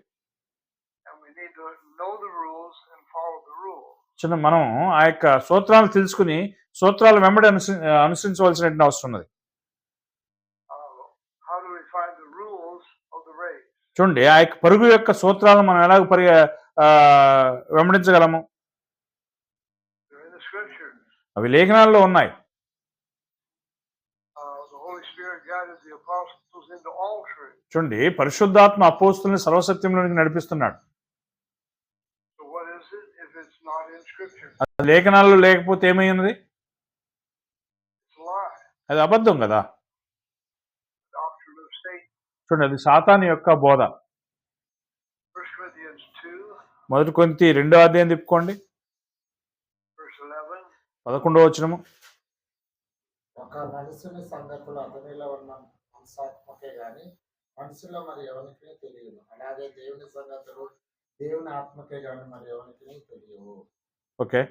S3: and we need to know the rules and follow the rules.
S1: చూడండి, మనం ఆ యొక్క సూత్రాలు తెలుసుకుని సూత్రాలు వెంబడి అనుసరించవలసిన అవసరం ఉన్నది.
S3: How do we find the rules of the race?
S1: చూడండి, ఆ యొక్క పరుగు యొక్క సూత్రాలను మనం ఎలాగ వెంబడించగలము?
S3: They're in the scriptures.
S1: అవి లేఖనాల్లో ఉన్నాయి.
S3: The Holy Spirit guided the apostles into all truth.
S1: చూడండి, పరిశుద్ధాత్మ అపోస్తుల్ని సర్వసత్యంలోనికి నడిపిస్తున్నాడు.
S3: So what is it if it's not in scripture?
S1: అది లేఖనాల్లో లేకపోతే ఏమై ఉన్నది?
S3: It's a lie.
S1: అది అబద్ధం కదా.
S3: Doctrine of Satan.
S1: చూడండి, అది సాతాను యొక్క బోధ.
S3: 1 Corinthians 2,
S1: 1 కొరింథీ 2వ అధ్యాయం తిప్పుకోండి,
S3: verse 11.
S1: 11వ వచనము.
S4: ఒక మనుషుని సంగతులు అతనిలో ఉన్న మనసాత్మకే గాని మనుషులో మరి ఎవరికి తెలియదు. అలాగే దేవుని సంగతులు దేవుని ఆత్మకే గాని మరి ఎవరికి తెలియవు.
S1: Okay,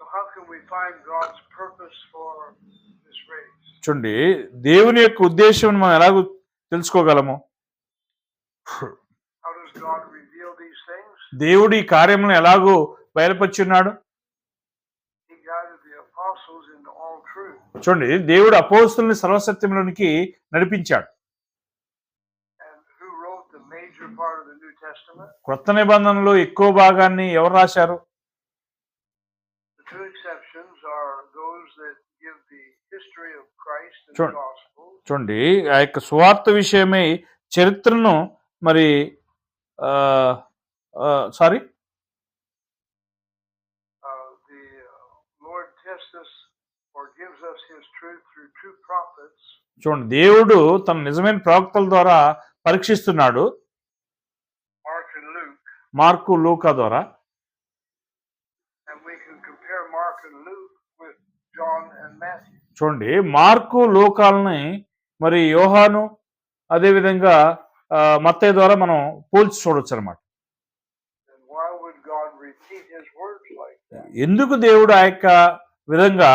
S3: So how can we find God's purpose for this race?
S1: చూడండి, దేవుని యొక్క ఉద్దేశం మనం ఎలాగో తెలుసుకోగలము?
S3: How does God reveal these things?
S1: దేవుడు ఈ కార్యములను ఎలాగో బయలుపరిచున్నాడు?
S3: He guided the apostles into all truth.
S1: చూడండి, దేవుడు అపోస్తుల్ని సర్వసత్యంలోనికి నడిపించాడు.
S3: And who wrote the major part of the New Testament?
S1: క్రొత్త నిబంధనలో ఎక్కువ భాగాన్ని ఎవరు రాశారు?
S3: The two exceptions are those that give the history of Christ and
S1: Sure.
S3: the gospel.
S1: చూడండి, ఆ యొక్క సువార్త విషయమై చరిత్రను మరి sorry
S3: The Lord tests us or gives us his truth through true prophets.
S1: చూడండి, దేవుడు తన నిజమైన ప్రవక్తల ద్వారా పరీక్షిస్తున్నాడు.
S3: Mark and Luke.
S1: మార్కు, లూకా ద్వారా.
S3: And we can compare Mark and Luke with John and Matthew.
S1: చూడండి, మార్కు, లూకాలని మరి యోహాను అదేవిధంగా మత్తయి ద్వారా మనం పోల్చి చూడొచ్చు అనమాట.
S3: And why would God repeat his words like that?
S1: ఎందుకు దేవుడు ఆ యొక్క విధంగా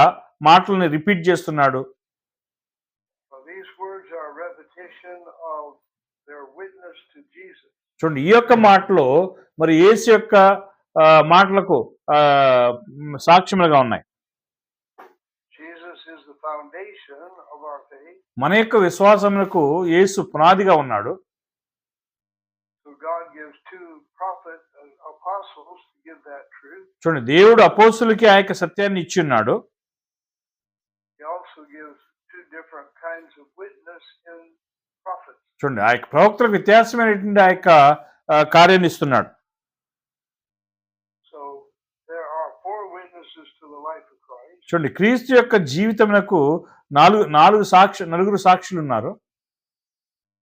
S1: మాటలని రిపీట్ చేస్తున్నాడు?
S3: Well, these words are a repetition of their witness to Jesus.
S1: చూడండి, ఈ యొక్క మాటలో మరి యేసు యొక్క మాటలకు సాక్ష్యములుగా ఉన్నాయి.
S3: Jesus is the foundation of our faith.
S1: మన యొక్క విశ్వాసములకు యేసు పునాదిగా ఉన్నాడు.
S3: So God gives two prophets and apostles to give that truth.
S1: చూడండి, దేవుడు అపోస్తులకి ఆ యొక్క సత్యాన్ని ఇచ్చి ఉన్నాడు.
S3: He also gives two different kinds of witness in prophets.
S1: చూడండి, ఆ యొక్క ప్రవక్తలకు వ్యత్యాసమైనటువంటి ఆ యొక్క కార్యాన్ని ఇస్తున్నాడు.
S3: So there are four witnesses to the life of Christ.
S1: చూడండి, క్రీస్తు యొక్క జీవితమునకు నలుగురు సాక్షులు ఉన్నారు.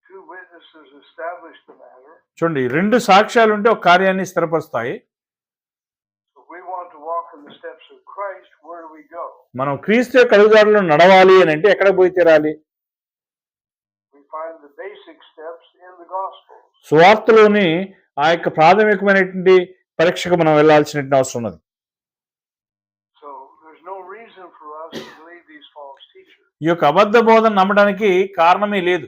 S3: Two witnesses establish the matter.
S1: చూడండి, 2 సాక్ష్యాలు ఉంటే ఒక కార్యాన్ని స్థిరపరుస్తాయి.
S3: So if we want to walk in the steps of Christ, where do we go?
S1: మనం క్రీస్తు యొక్క అడుగుజాడల్లో నడవాలి అని అంటే ఎక్కడ పోయి తీరాలి?
S3: We find the basic steps in the Gospels.
S1: సువార్తలోని ఆ యొక్క ప్రాథమికమైనటువంటి పరీక్షకు మనం వెళ్ళాల్సిన అవసరం ఉన్నది.
S3: So there's no reason for us to believe these false teachers.
S1: ఈ యొక్క అబద్ధ బోధన నమ్మడానికి కారణమే లేదు.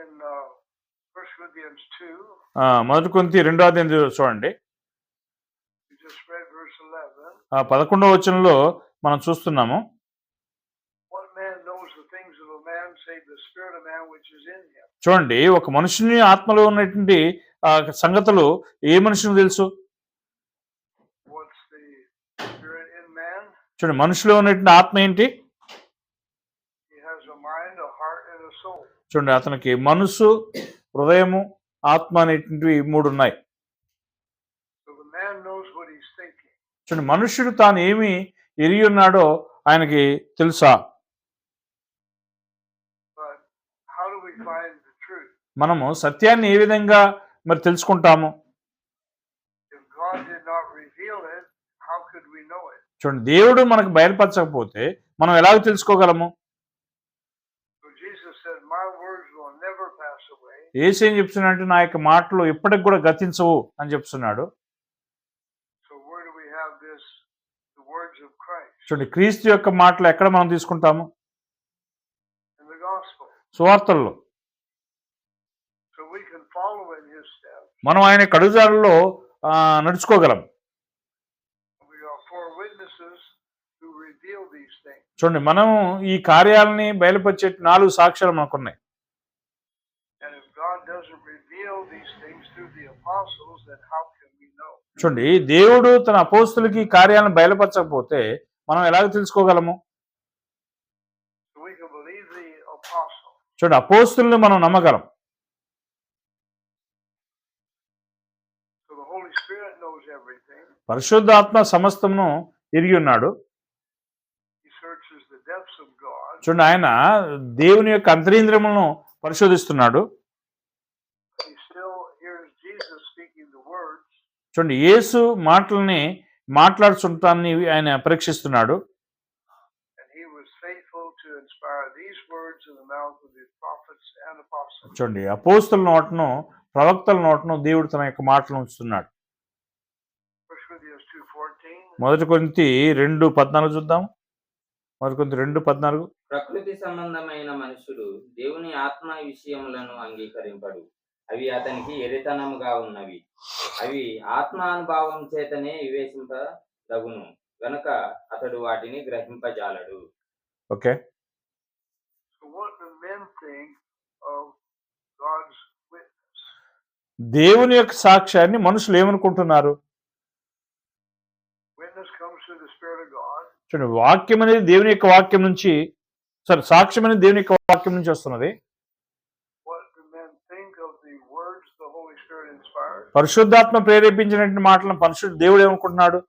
S3: In 1 Corinthians 2,
S1: మొదటి కొరింథీ 2వ అధ్యాయం చూడండి.
S3: we just read verse 11.
S1: 11వ వచనంలో మనం చూస్తున్నాము.
S3: What man knows the things of a man, save the spirit of man which is in him?
S1: చూడండి, ఒక మనుషుని ఆత్మలో ఉన్నటువంటి సంగతులు ఏ మనుషునికి తెలుసు?
S3: What's the spirit in man?
S1: చూడండి, మనుషులో ఉన్నటువంటి ఆత్మ ఏంటి?
S3: He has a mind, a heart, and a soul.
S1: చూడండి, అతనికి మనసు, హృదయము, ఆత్మ అనేటువంటివి 3 ఉన్నాయి.
S3: So the man knows what he's thinking.
S1: చూడండి, మనుష్యుడు తాను ఏమి ఎరిగి ఉన్నాడో ఆయనకి తెలుసా?
S3: But how do we find the truth?
S1: మనము సత్యాన్ని ఏ విధంగా మరి తెలుసుకుంటాము?
S3: If God did not reveal it, how could we know it?
S1: చూడండి, దేవుడు మనకు బయలుపరచకపోతే మనం ఎలాగ తెలుసుకోగలము?
S3: So Jesus said, my words will never pass away.
S1: యేసు ఏం చెప్తున్నాడంటే, నా యొక్క మాటలు ఇప్పటికి కూడా గతించవు అని చెప్తున్నాడు.
S3: So where do we have this? The words of Christ
S1: చూడండి, క్రీస్తు యొక్క మాటలు ఎక్కడ మనం తీసుకుంటాము?
S3: in the gospel.
S1: సువార్తల్లో.
S3: So we can follow in his steps.
S1: మనం ఆయన కడుజాడల్లో నడుచుకోగలం.
S3: We are 4 witnesses who reveal these things.
S1: చూడండి, మనం ఈ కార్యాలని బయలుపరిచే 4 సాక్ష్యాలు మనకున్నాయి.
S3: And if God doesn't reveal these things through the apostles, then how can we know?
S1: చూడండి, దేవుడు తన అపోస్తులకి కార్యాలను బయలుపరచకపోతే మనం ఎలాగ తెలుసుకోగలము?
S3: So we can believe the apostle.
S1: చూడండి, అపోస్తుల్ని మనం నమ్మగలం.
S3: So the Holy Spirit knows everything.
S1: పరిశుద్ధాత్మ సమస్తమును ఎరిగి ఉన్నాడు.
S3: He searches the depths of God.
S1: చూడండి, ఆయన దేవుని యొక్క అంతరింద్రియములను పరిశోధిస్తున్నాడు.
S3: He still hears Jesus speaking the words.
S1: చూడండి, యేసు మాటల్ని మాట్లాడుతుంటాన్ని ఆయన పరీక్షిస్తున్నాడు.
S3: And he was faithful to inspire these words in the mouth of the prophets and apostles.
S1: చూడండి, అపోస్తుల నోటను, ప్రవక్తల నోటను దేవుడు తన యొక్క మాటలు ఉంచుతున్నాడు.
S3: 1 Corinthians 2:14.
S1: మొదటి కొరింథీ 2:14 చూద్దాం. మొదటి కొరింథీ 2:14.
S2: ప్రకృతి సంబంధమైన మనుషుడు దేవుని ఆత్మ విషయములను అంగీకరింపడు, అవి అతనికి ఎరితనముగా ఉన్నవి. అవి ఆత్మానుభావం చేతనే వివేచింపదగును గనుక అతడు వాటిని గ్రహింపజాలడు.
S1: Okay.
S3: So what do men think of God's witness?
S1: దేవుని యొక్క సాక్ష్యాన్ని మనుషులు ఏమనుకుంటున్నారు?
S3: Witness comes through the Spirit of God.
S1: చూడండి, వాక్యం అనేది దేవుని యొక్క వాక్యం నుంచి, సాక్ష్యం అనేది దేవుని యొక్క వాక్యం నుంచి వస్తున్నది.
S3: What do men think of the words the Holy Spirit inspired?
S1: పరిశుద్ధాత్మ ప్రేరేపించినటువంటి మాటలను దేవుడు ఏమనుకుంటున్నాడు?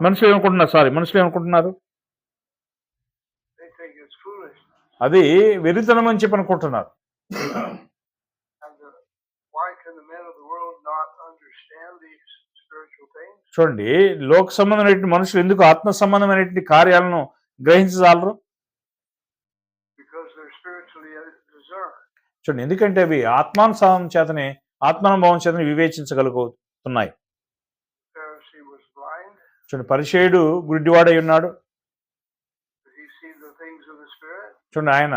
S1: మనుషులు ఏమనుకుంటున్నారు?
S3: They think it's foolishness.
S1: అది వెరితనం అని చెప్పి అనుకుంటున్నారు.
S3: And why can the men of the world not understand these spiritual things?
S1: చూడండి, లోక సంబంధమైనటువంటి మనుషులు ఎందుకు ఆత్మ సంబంధమైనటువంటి కార్యాలను గ్రహించజాలరు?
S3: Because they're spiritually discerned.
S1: చూడండి, ఎందుకంటే అవి ఆత్మానుభవం చేతనే వివేచించగలుగుతున్నాయి.
S3: Pharisee was blind.
S1: చూడండి, పరిసయ్యుడు గుడ్డివాడై ఉన్నాడు.
S3: Did he see the things of the Spirit?
S1: చూడండి, ఆయన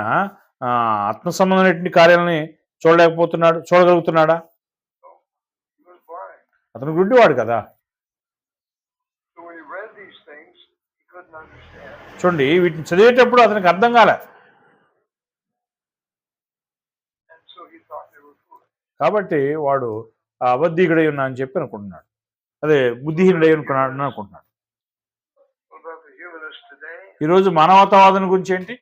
S1: ఆత్మ సంబంధమైనటువంటి కార్యాలని చూడగలుగుతున్నాడా?
S3: He was blind.
S1: అతను గుడ్డివాడు కదా.
S3: So when he read these things, he couldn't understand.
S1: చూడండి, వీటిని చదివేటప్పుడు అతనికి అర్థం కాలే.
S3: And so he thought they were foolish.
S1: కాబట్టి వాడు అబద్ధికుడై ఉన్నా అని చెప్పి అనుకుంటున్నాడు. అదే బుద్ధిహీనుడై అనుకుంటున్నాడు.
S3: What about the humanists today?
S1: ఈరోజు మానవతావాదం గురించి ఏంటి?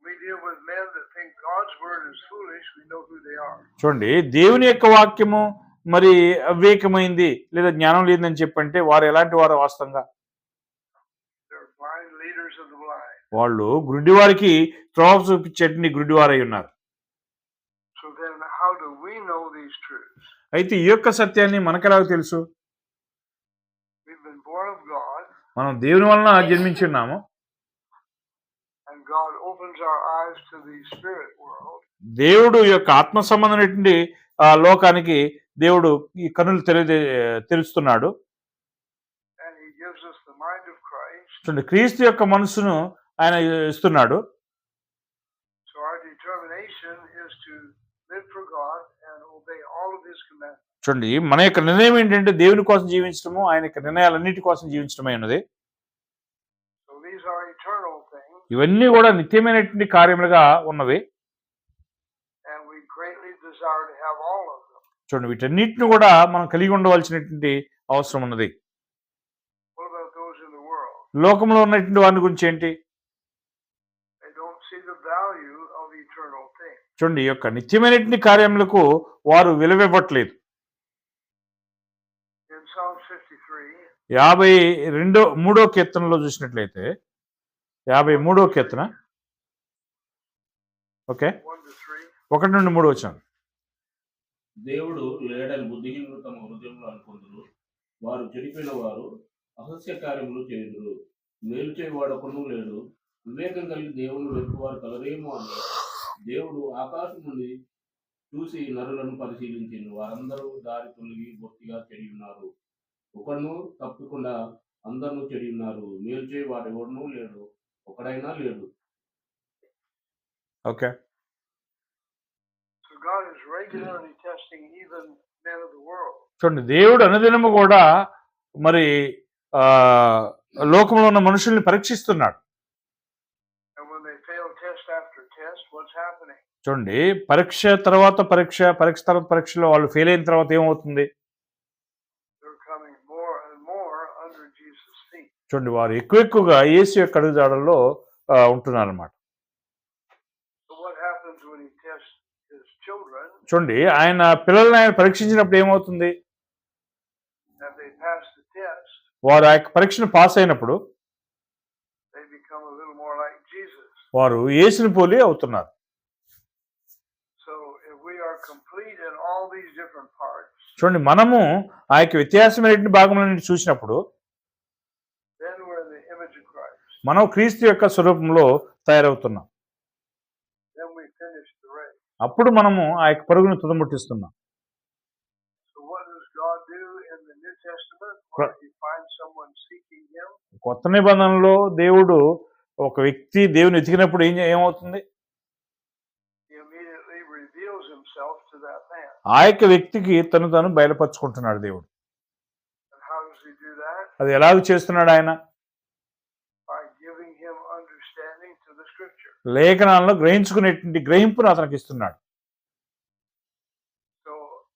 S3: We deal with men that think God's word is foolish. We know who they are.
S1: చూడండి, దేవుని యొక్క వాక్యము మరి అవివేకమైంది లేదా జ్ఞానం లేదని చెప్పంటే వారు ఎలాంటి వారు? వాస్తవంగా
S3: They're blind leaders of the blind.
S1: వాళ్ళు గుడ్డివారికి త్రోవ చూపించేటువంటి గుడ్డివారై ఉన్నారు.
S3: So then how do we know these truths?
S1: అయితే ఈ యొక్క సత్యాన్ని మనకెలా తెలుసు?
S3: We've been born of God,
S1: మనం దేవుని వలన జన్మించి ఉన్నాము.
S3: and God opened opens our eyes to the spirit world.
S1: దేవుడు యొక్క ఆత్మ సంబంధమైనటువంటి లోకానికి దేవుడు ఈ కనులు తెలుస్తున్నాడు.
S3: And he gives us the mind of Christ.
S1: చూడండి, క్రీస్తు యొక్క మనసును ఆయన ఇస్తున్నాడు.
S3: So our determination is to live for God and obey all of his commandments.
S1: చూడండి, మన యొక్క నిర్ణయం ఏంటంటే దేవుని కోసం జీవించడము, ఆయన యొక్క నిర్ణయాలన్నిటి కోసం జీవించడమే ఉన్నది.
S3: So these are eternal things.
S1: ఇవన్నీ కూడా నిత్యమైనటువంటి కార్యములుగా ఉన్నవి.
S3: And we greatly desire to have all of them.
S1: చూడండి, వీటన్నిటిని కూడా మనం కలిగి ఉండవలసినటువంటి అవసరం ఉన్నది.
S3: What about those in the world?
S1: లోకంలో ఉన్నటువంటి వారి గురించి ఏంటి?
S3: They don't see the value of eternal things.
S1: చూడండి, ఈ యొక్క నిత్యమైనటువంటి కార్యములకు వారు విలువివ్వట్లేదు.
S3: In Psalm 53,
S1: 53వ కీర్తనలో చూసినట్లయితే 53వ కీర్తన, ఓకే,
S3: 1 to 3.
S1: 1 నుండి 3 వచనం.
S5: దేవుడు లేడని బుద్ధిహీనులు తమ హృదయంలో అనుకుంటున్నారు. వారు చెడిపోయిన వారు అసస్య కార్యములు చేయుదురు. మేలు చేయవాడొకడు లేడు. వివేకం కలిగి దేవుని వెతుకువారు కలరేమో అని దేవుడు ఆకాశం నుండి చూసి నరులను పరిశీలించింది. వారందరూ దారి తొలగి బొత్తిగా చెడి ఉన్నారు. ఒకడును తప్పకుండా అందరూ చెడి ఉన్నారు. మేలు చేయి వాడెవడనూ లేడు, ఒకడైనా లేడు.
S1: Okay,
S3: So God is regularly testing even men of the world.
S1: చూడండి, దేవుడు అనుదినము కూడా మరి లోకంలో ఉన్న మనుషుల్ని పరీక్షిస్తున్నాడు.
S3: And when they fail test after test, what's happening?
S1: చూడండి, పరీక్ష తర్వాత పరీక్షలో వాళ్ళు ఫెయిల్ అయిన తర్వాత ఏమవుతుంది?
S3: They're coming more and more under Jesus' feet.
S1: చూడండి, వారు ఎక్కువగా యేసు యొక్క అడుగుజాడల్లో ఉంటున్నారు అన్నమాట.
S3: So what happens when he tests his children
S1: చూడండి, ఆయన పిల్లల్ని ఆయన పరీక్షించినప్పుడు ఏమవుతుంది?
S3: and they pass the test,
S1: వారు ఆ యొక్క పరీక్షను పాస్ అయినప్పుడు
S3: they become a little more like Jesus.
S1: వారు యేసుని పోలి అవుతున్నారు.
S3: So if we are complete in all these different parts,
S1: చూడండి, మనము ఆ యొక్క వ్యత్యాసమైన భాగములను చూసినప్పుడు
S3: then we're in the image of Christ.
S1: మనం క్రీస్తు యొక్క స్వరూపంలో తయారవుతున్నాం.
S3: Then we finish the race.
S1: అప్పుడు మనము ఆ యొక్క పరుగును తుదముట్టిస్తున్నాం.
S3: So what does God do in the New Testament when he finds someone seeking him?
S1: కొత్త నిబంధనలో దేవుడు ఒక వ్యక్తి దేవుని వెతికినప్పుడు ఏమవుతుంది?
S3: He immediately reveals himself to that man.
S1: ఆ యొక్క వ్యక్తికి తను బయలుపరుచుకుంటున్నాడు దేవుడు.
S3: And how does he do that?
S1: అది ఎలాగ చేస్తున్నాడు ఆయన?
S3: By giving him understanding to the scripture.
S1: లేఖనాలను గ్రహించుకునేటువంటి గ్రహింపును అతనికి ఇస్తున్నాడు.
S3: So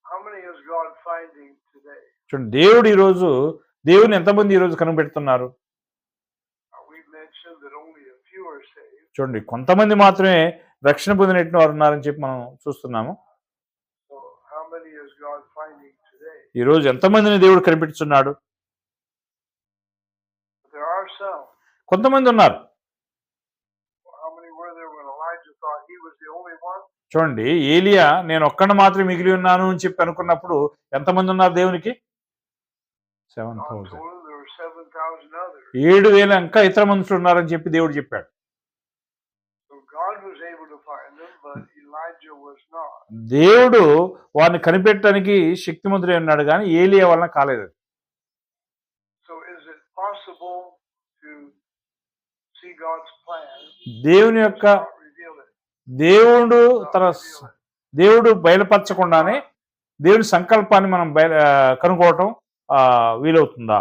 S3: how many is God finding today?
S1: చూడండి, దేవుని ఎంతమంది ఈరోజు కనిపెడుతున్నారు?
S3: We've mentioned that only a few are saved.
S1: చూడండి, కొంతమంది మాత్రమే రక్షణ పొందినట్టు వారు ఉన్నారని చెప్పి మనం చూస్తున్నాము.
S3: So how many is God finding today?
S1: ఈరోజు ఎంతమందిని దేవుడు కనిపెడుతున్నాడు?
S3: There are some.
S1: కొంతమంది ఉన్నారు.
S3: How many were there when Elijah thought he was the only one?
S1: చూడండి, ఏలియా నేను ఒక్కడిని మాత్రమే మిగిలి ఉన్నాను అని చెప్పి అనుకున్నప్పుడు ఎంతమంది ఉన్నారు దేవునికి?
S3: God
S1: 7,000.
S3: told him there were 7,000 others.
S1: 7,000 ఇంకా ఇతర మనుషులు ఉన్నారని చెప్పి దేవుడు చెప్పాడు.
S3: So God was able to find them, but Elijah was not.
S1: దేవుడు వారిని కనిపెట్టడానికి శక్తిమంతుడై ఉన్నాడు, కానీ ఏలియా వలన కాలేదు.
S3: So is it possible to see God's plan?
S1: దేవుని యొక్క
S3: Not reveal it.
S1: దేవుడు బయలుపరచకుండానే దేవుని సంకల్పాన్ని మనం కనుక్కోవటం వీలవుతుందా?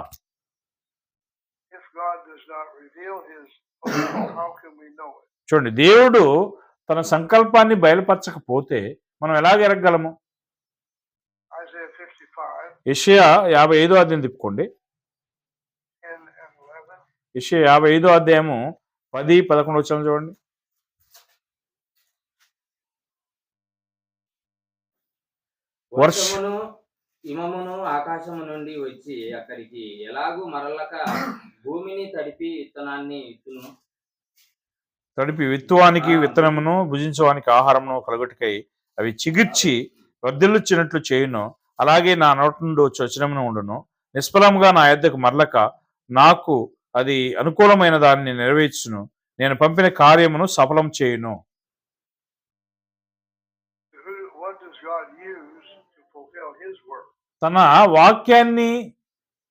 S3: If God does not reveal his plan, how can we know it?
S1: చూడండి, దేవుడు తన సంకల్పాన్ని బయలుపరచకపోతే మనం ఎలాగ ఎరగగలము?
S3: Isaiah 55,
S1: యెషయా 55వ అధ్యాయం తిప్పుకోండి.
S3: 10 and 11.
S1: యెషయా 55వ అధ్యాయము 10, 11 వచనం చూడండి.
S2: వర్షమును హిమమును ఆకాశము నుండి వచ్చి అక్కడికి ఎలాగూ మరలక భూమిని తడిపి విత్తనాన్ని ఇత్తును.
S1: తడిపి విత్తువానికి విత్తనమును, భుజించడానికి ఆహారమును కలుగుటకై అవి చిగిర్చి వర్ధిల్లుచ్చినట్లు చేయును. అలాగే నా నోటి నుండి వచ్చి వచనమును ఉండును. నిష్ఫలముగా నా యొద్దకు మరలక నాకు అది అనుకూలమైన దాన్ని నెరవేర్చును. నేను పంపిన కార్యమును సఫలం చేయును.
S3: What does God use to fulfill His work?
S1: తన వాక్యాన్ని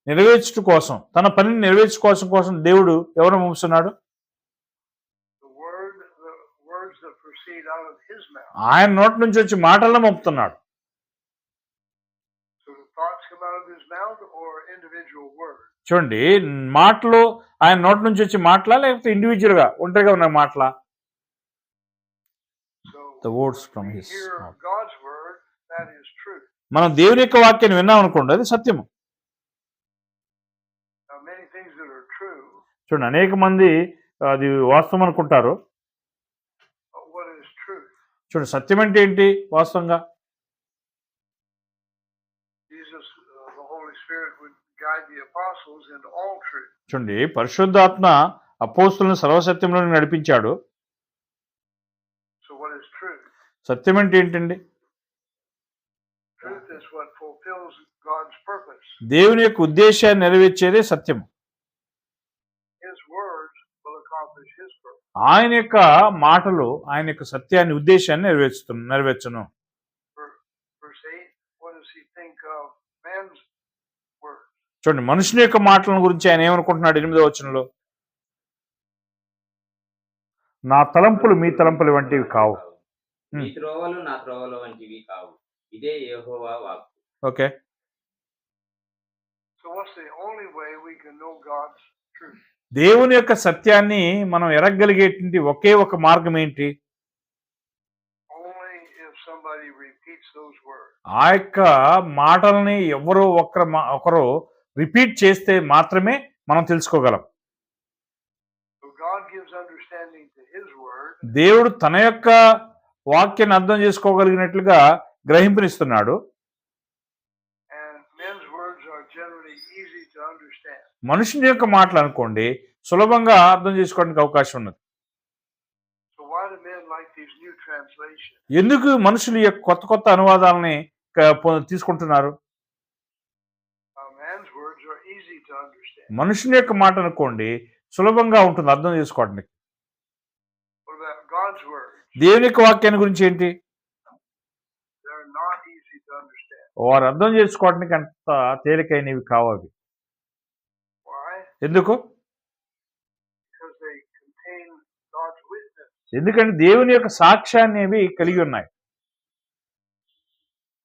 S1: నెరవేర్చుట కోసం, తన పనిని నెరవేర్చుకోవడం కోసం దేవుడు ఎవరు పంపిస్తున్నాడు?
S3: The words that proceed out of His mouth.
S1: ఆయన నోటి నుంచి వచ్చి మాటలను పంపుతున్నాడు.
S3: So the thoughts come out of His mouth or individual words?
S1: చూడండి, మాటలు ఆయన నోటి నుంచి వచ్చి మాటలా లేకపోతే ఇండివిజువల్ గా ఒంటరిగా ఉన్న మాటలా?
S3: So
S1: The words from
S3: we
S1: his
S3: hear
S1: mouth.
S3: God's word, that is truth.
S1: మనం దేవుని యొక్క వాక్యాన్ని విన్నాం అనుకోండి, అది సత్యము.
S3: Now many things that are true,
S1: చూడండి, అనేక మంది అది వాస్తవం అనుకుంటారు.
S3: but what is truth?
S1: చూడండి, సత్యం అంటే ఏంటి వాస్తవంగా?
S3: Jesus, the Holy Spirit would guide the apostles into all truth.
S1: చూడండి, పరిశుద్ధాత్మ అపోస్తులను సర్వసత్యంలో నడిపించాడు.
S3: So what is truth?
S1: సత్యం అంటే ఏంటండి?
S3: Truth is what fulfills God's purpose.
S1: దేవుని యొక్క ఉద్దేశాన్ని నెరవేర్చేదే సత్యం.
S3: His words will accomplish His purpose.
S1: ఆయన యొక్క మాటలు ఆయన యొక్క సత్యాన్ని, ఉద్దేశాన్ని నెరవేర్చును.
S3: Verse 8, what does He think of man's words?
S1: చూడండి, మనుషుని యొక్క మాటల గురించి ఆయన ఏమనుకుంటున్నాడు? 8వ వచనంలో, నా తలంపులు మీ తలంపులు వంటివి కావు.
S2: మీ త్రోవలు నా త్రోవలు వంటివి కావు, ఇదే యెహోవా వాక్కు.
S1: Okay,
S3: So what's the only way we can know God's truth?
S1: దేవుని యొక్క సత్యాన్ని మనం ఎరగలిగేటువంటి ఒకే ఒక మార్గం ఏంటి?
S3: Only if somebody repeats those words.
S1: ఆ యొక్క మాటల్ని ఎవరో ఒకరు రిపీట్ చేస్తే మాత్రమే మనం తెలుసుకోగలం.
S3: So God gives understanding to His word,
S1: దేవుడు తన యొక్క వాక్యాన్ని అర్థం చేసుకోగలిగినట్లుగా గ్రహింపునిస్తున్నాడు.
S3: and men's words are generally easy to understand.
S1: మనుషుని యొక్క మాటలు అనుకోండి, సులభంగా అర్థం చేసుకోవడానికి అవకాశం ఉన్నది.
S3: So why do men like these new translations?
S1: ఎందుకు మనుషులు ఈ యొక్క కొత్త కొత్త అనువాదాలని తీసుకుంటున్నారు?
S3: Man's words are easy to understand.
S1: మనుషుని యొక్క మాట అనుకోండి, సులభంగా ఉంటుంది అర్థం చేసుకోవడానికి.
S3: What about God's words?
S1: దేవుని యొక్క వాక్యాన్ని గురించి ఏంటి?
S3: They're not easy to understand.
S1: వారు అర్థం చేసుకోవడానికి అంత తేలికైనవి కావు అవి.
S3: Why?
S1: ఎందుకు?
S3: Because they contain God's witness.
S1: ఎందుకంటే దేవుని యొక్క సాక్ష్యాన్ని అవి కలిగి ఉన్నాయి.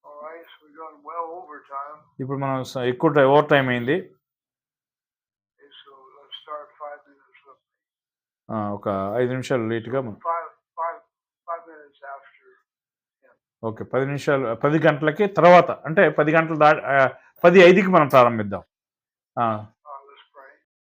S3: All right, so we've gone well over time.
S1: ఇప్పుడు మనం ఎక్కువ ఓవర్ టైం అయింది.
S3: Okay, so let's start 5 minutes with
S1: ఒక 5 నిమిషాలు లేట్గా
S3: five minutes after.
S1: ఓకే, 10 నిమిషాలు 10 గంటలకి తర్వాత, అంటే 10 గంటలు 10:05కి మనం ప్రారంభిద్దాం.